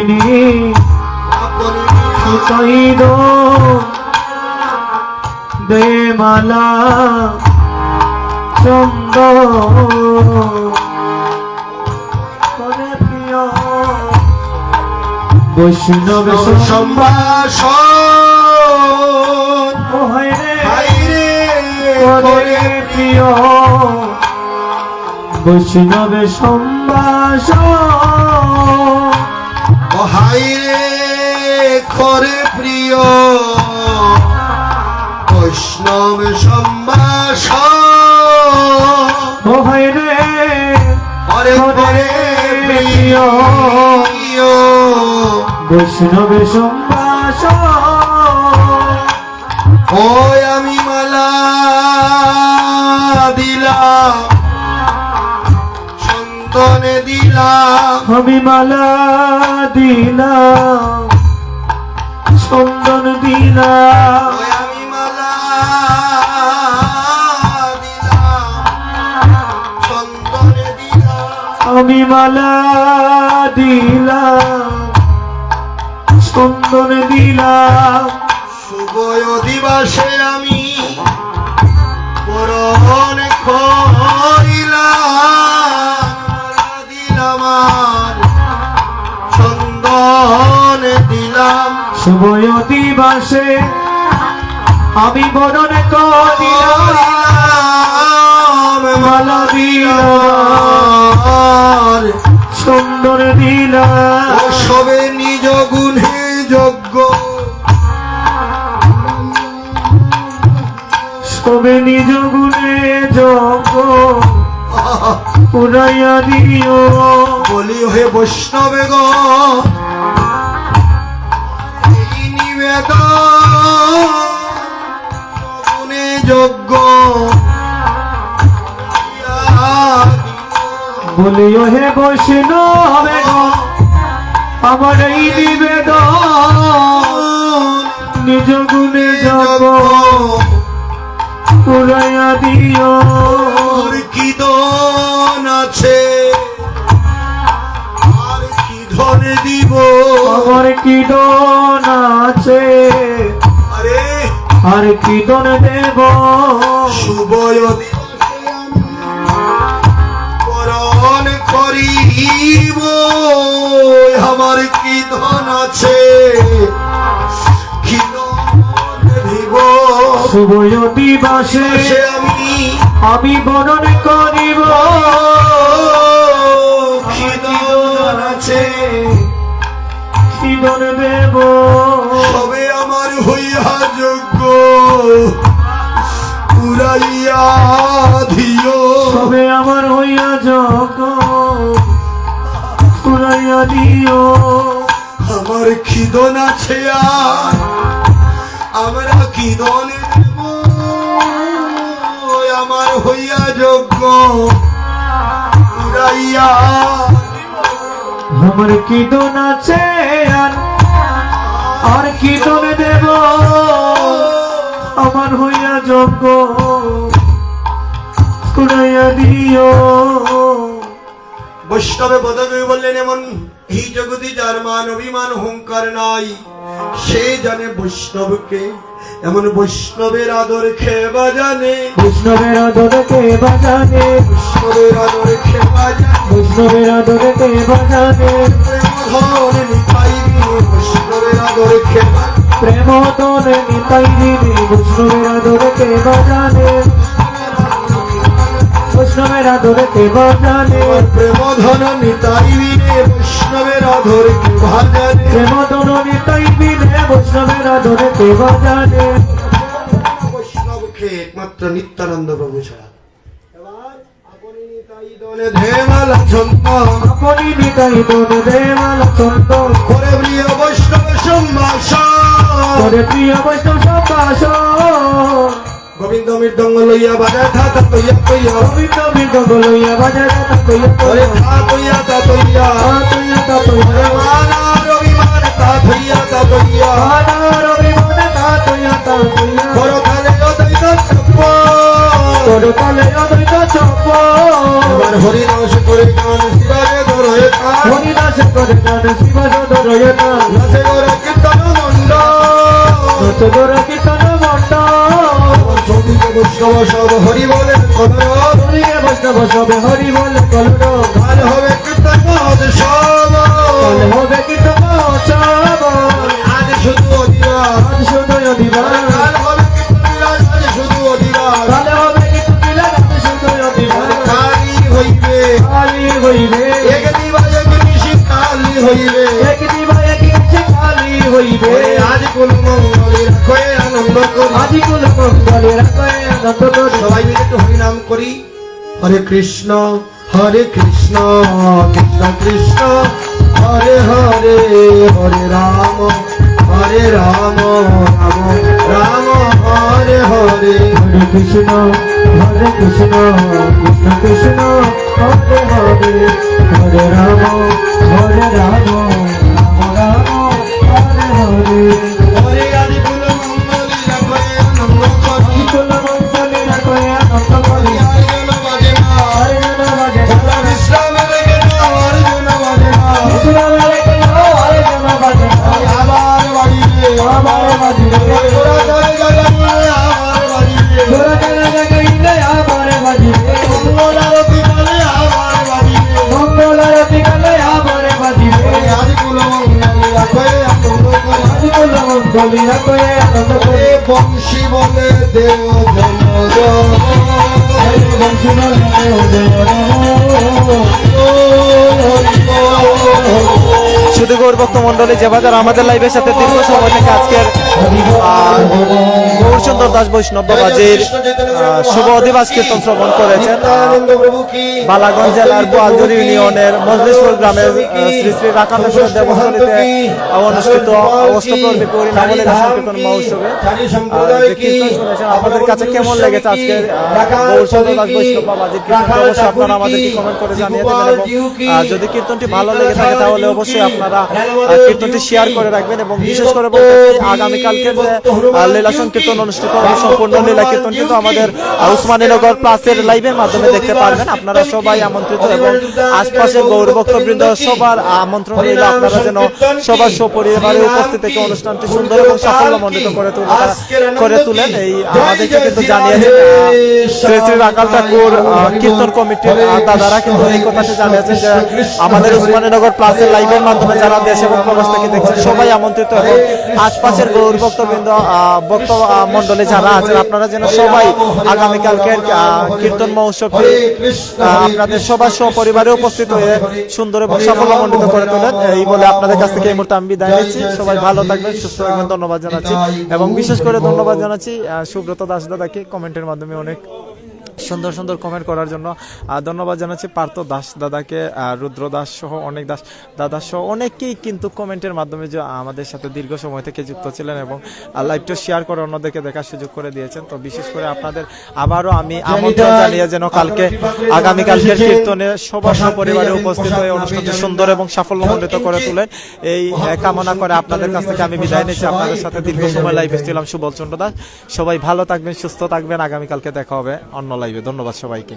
নিতাই দে মালা চন্দ করে প্রিয় বৈষ্ণব সম্ভাষণ হাইরে করে প্রিয় বৈষ্ণব সম্ভাষণ হাইরে খরে প্রিয় বৈষ্ণব সম্ভাষণ হয় রে হরে হরে প্রিয় বৈষ্ণব সম্ভাষণ ওই আমি মালা দিলাম চন্দনে দিলাম আমি মালা দিলাম চন্দন দিলাম ওই আমি মালা দিলাম চন্দনে দিলাম আমি মালা দিলাম চন্দন দিলাম শুভ অধিবাসে আমি বরণ করিলাম দিলাম আর চন্দন দিলাম শুভ দিবসে আমি বরণ করিলাম মালা দিলাম চন্দন দিলাম সবে নিজ গুণে যোগ্য সবে নিজ গুণে যোগ্য পুরাইয়া দিও বলি হে বৈষ্ণবে গো এই নিবেদন গুণে যোগ্য বলিও হে বৈষ্ণবে গো আমার এই নিবেদন নিজ গুণে জপ পুরাইয়া দিও আর কি দন আছে আর কি ধনে দিব আমার কি দন আছে আরে আর কি দন দেব শুভয় দিবসে আমি বরণ করিব আমার কি ধন আছে কি ধন দিব শুভ দিবসে সে আমি আমি বরণ করিব কি ধন আছে কি দন দেব সবে আমার হইয়া যোগ্য পুরাইয়া দিও তবে আমার হইয়া যোগ পুরাইয়া দিও আমার খিদন আছে আর আমরা খিদন দেব আমার হইয়া যোগ্য পুরাইয়া আমার কি দন আছে আর কি দন দেব আমার হইয়া যোগ্য পুরাইয়া দিও বৈষ্ণবে পদকে বললেন এমন এই জগতে যার মান অভিমান অহংকার নাই সে জানে বৈষ্ণবকে এমন বৈষ্ণবের আদর খেবা জানে বৈষ্ণবের আদরে কে বাজানে বৈষ্ণবের আদর খেবা জানে বৈষ্ণবের আদরে কে বাজানে ধন নিতাই বৈষ্ণবের আদর খেবা প্রেম তোলে নিতাই দিদি বৈষ্ণবের আদরে কে বাজানে বৈষ্ণবের আদরে কে বাজানে প্রেম ধন নিতাই বৈষ্ণবের আদর খেবা জানে প্রেম তোল নিতাই দিদি বৈষ্ণবের আদরে কে বাজানে বৈষ্ণবকে একমাত্র নিত্যানন্দ প্রভু ছাড়া এবার আপনি নিতাই দনে ধেমালা ছন্দ আপনি নিতাই দন দেওয়াল চন্দ করে প্রিয় বৈষ্ণব সম্ভাষণ করে প্রিয় বৈষ্ণব সবাস গোবিন্দ মৃদঙ্গ লইয়া বাজায় থাকা তৈয়া তৈয়া গোবিন্দ মৃদঙ্গ লইয়া বাজায় তা কইয়া ওরে থা তৈয়া তা তৈয়া তৈয়া তা তৈয়া ওরে মানা রবিমান তা তৈয়া তা তৈয়া আনা রবি মনে তা তৈয়া তা তৈয়া করো তালে অদ্বৈত চপ্প তোর তালে অদ্বৈত চপ এবার হরি নাশ করে গান শিবারে ধরে কান হরিদাস করে গান শিব সদরয়তা নাচে করে কীর্তন মন্ড নচ গোর কীর্তন মন্ড সৌদিক বৈষ্ণব সব হরি বলে কদর হরিয়ে বৈষ্ণব সবে হরি বলে কলর কাল হবে কীর্তন মহৎ সব কাল হবে কীর্তন সব আজ শুধু অধিরাজ আজ শুধু দিবা কাল হবে কীর্তন আজ শুধু অধিরাজ কাল হবে কীর্তন দিলা আজ শুধু দিবা কালী হইবে কালী হইবে এক দিবা এক নিশি কালী হইবে এক দিবা এক ইচ্ছে কালী হইবে ওরে আজ কোন মঙ্গলে রাখে আনন্দ করি আজি কুল মঙ্গলে রাখে আনন্দ করি সবাই মিলে একটু হরি নাম করি হরে কৃষ্ণ কৃষ্ণ কৃষ্ণ হরে হরে হরে রাম রাম রাম হরে হরে হরে কৃষ্ণ কৃষ্ণ কৃষ্ণ হরে হরে হরে রাম রাম রাম হরে হরে হরে আদি কুল মঙ্গলে রাখে আনন্দ করি কুল মঙ্গলে রাখে আনন্দ করি হরি জন বাজে না হরে জন বাজে ভোলা বিশ্রাম লেগে না হরি জন বাজে না বিষ্ণু লেগে হরে জন বাজে আবার বাড়িবে আবার বাজিবে ঘোড়া চলে গেলে আবার বাড়িবে ঘোড়া চলে গেলে আবার বাজিবে মঙ্গল আরতি বলে আবার বাড়িবে মঙ্গল আরতি গেলে আবার বাজিবে আদি কুল মঙ্গলে রাখে আনন্দ করি আজি কুল মঙ্গলে রাখে আনন্দ করি হরে বংশী বলে দেব জনগণ হরে বংশী বলে দেব শুধু গৌর ভক্ত মন্ডলী যে বাজার আমাদের লাইভের সাথে দীর্ঘ সময় থেকে আজকের গৌরচন্দ্র দাস বৈষ্ণব বাবাজির শুভ দিবস কীর্তন শ্রবণ করেছেন আনন্দ প্রভু কি বালাগঞ্জ জেলার বোয়ালজুরি ইউনিয়নের মজলিশপুর গ্রামের শ্রী শ্রী রাকালেশ্বর দেবস্থলীতে অনুষ্ঠিত অষ্টপর্বী পরিণামলী সংকীর্তন মহোৎসবে যে কীর্তন শুনেছেন আপনাদের কাছে কেমন লেগেছে আজকের গৌরচন্দ্র দাস বৈষ্ণব বাবাজির কীর্তন অবশ্যই আপনারা আমাদেরকে কমেন্ট করে জানিয়ে দেবেন এবং যদি কীর্তনটি ভালো লেগে থাকে তাহলে অবশ্যই আপনারা আপনারা কীর্তনটি শেয়ার করে রাখবেন এবং বিশেষ করে বলতে চাই আগামীকালকের যে লীলা সংকীর্তন অনুষ্ঠিত হবে সম্পূর্ণ লীলা কীর্তন কিন্তু আমাদের উসমানীনগর প্লাসের লাইভের মাধ্যমে দেখতে পারবেন। আপনারা সবাই আমন্ত্রিত এবং আশপাশের গৌর ভক্তবৃন্দ সবার আমন্ত্রণ রইল। আপনারা যেন সবার সপরিবারে উপস্থিত থেকে অনুষ্ঠানটি সুন্দর এবং সাফল্যমণ্ডিত করে তুলেন এই আমাদেরকে কিন্তু জানিয়েছেন শ্রী শ্রী রাখাল ঠাকুর কীর্তন কমিটির দাদারা কিন্তু এই কথাটি জানিয়েছেন যে আমাদের উসমানীনগর প্লাসের লাইভের মাধ্যমে যারা দেশ এবং প্রবাস থেকে দেখছেন সবাই আমন্ত্রিত এবং আশপাশের গৌর ভক্তবৃন্দ ভক্ত মন্ডলী যারা আছেন আপনারা যেন সবাই আগামীকালকের কীর্তন মহোৎসবটি আপনাদের সবার সপরিবারে উপস্থিত হয়ে সুন্দর এবং সাফল্যমণ্ডিত করে তোলেন এই বলে আপনাদের কাছ থেকে এই মুহূর্তে আমি বিদায় নিচ্ছি। সবাই ভালো থাকবেন, সুস্থ থাকবেন, ধন্যবাদ জানাচ্ছি এবং বিশেষ করে ধন্যবাদ জানাচ্ছি সুব্রত দাস দাদাকে কমেন্টের মাধ্যমে অনেক সুন্দর সুন্দর কমেন্ট করার জন্য ধন্যবাদ জানাচ্ছি পার্থ দাস দাদাকে, রুদ্র দাস সহ অনেক দাস দাদা সহ অনেকেই কিন্তু কমেন্টের মাধ্যমে যে আমাদের সাথে দীর্ঘ সময় থেকে যুক্ত ছিলেন এবং লাইভটা শেয়ার করে অন্যদেরকে দেখার সুযোগ করে দিয়েছেন। তো বিশেষ করে আপনাদের আবারও আমি আমন্ত্রণ জানিয়ে যেন কালকে আগামীকালকের কীর্তনে সবার সপরিবারে উপস্থিত হয়ে অনুষ্ঠানটি সুন্দর এবং সাফল্যমণ্ডিত করে তোলেন এই কামনা করে আপনাদের কাছ থেকে আমি বিদায় নিচ্ছি। আপনাদের সাথে দীর্ঘ সময় লাইভে ছিলাম সুবল চন্দ্র দাস। সবাই ভালো থাকবেন, সুস্থ থাকবেন, আগামীকালকে দেখা হবে অন্য লাইভে। ধন্যবাদ সবাইকে।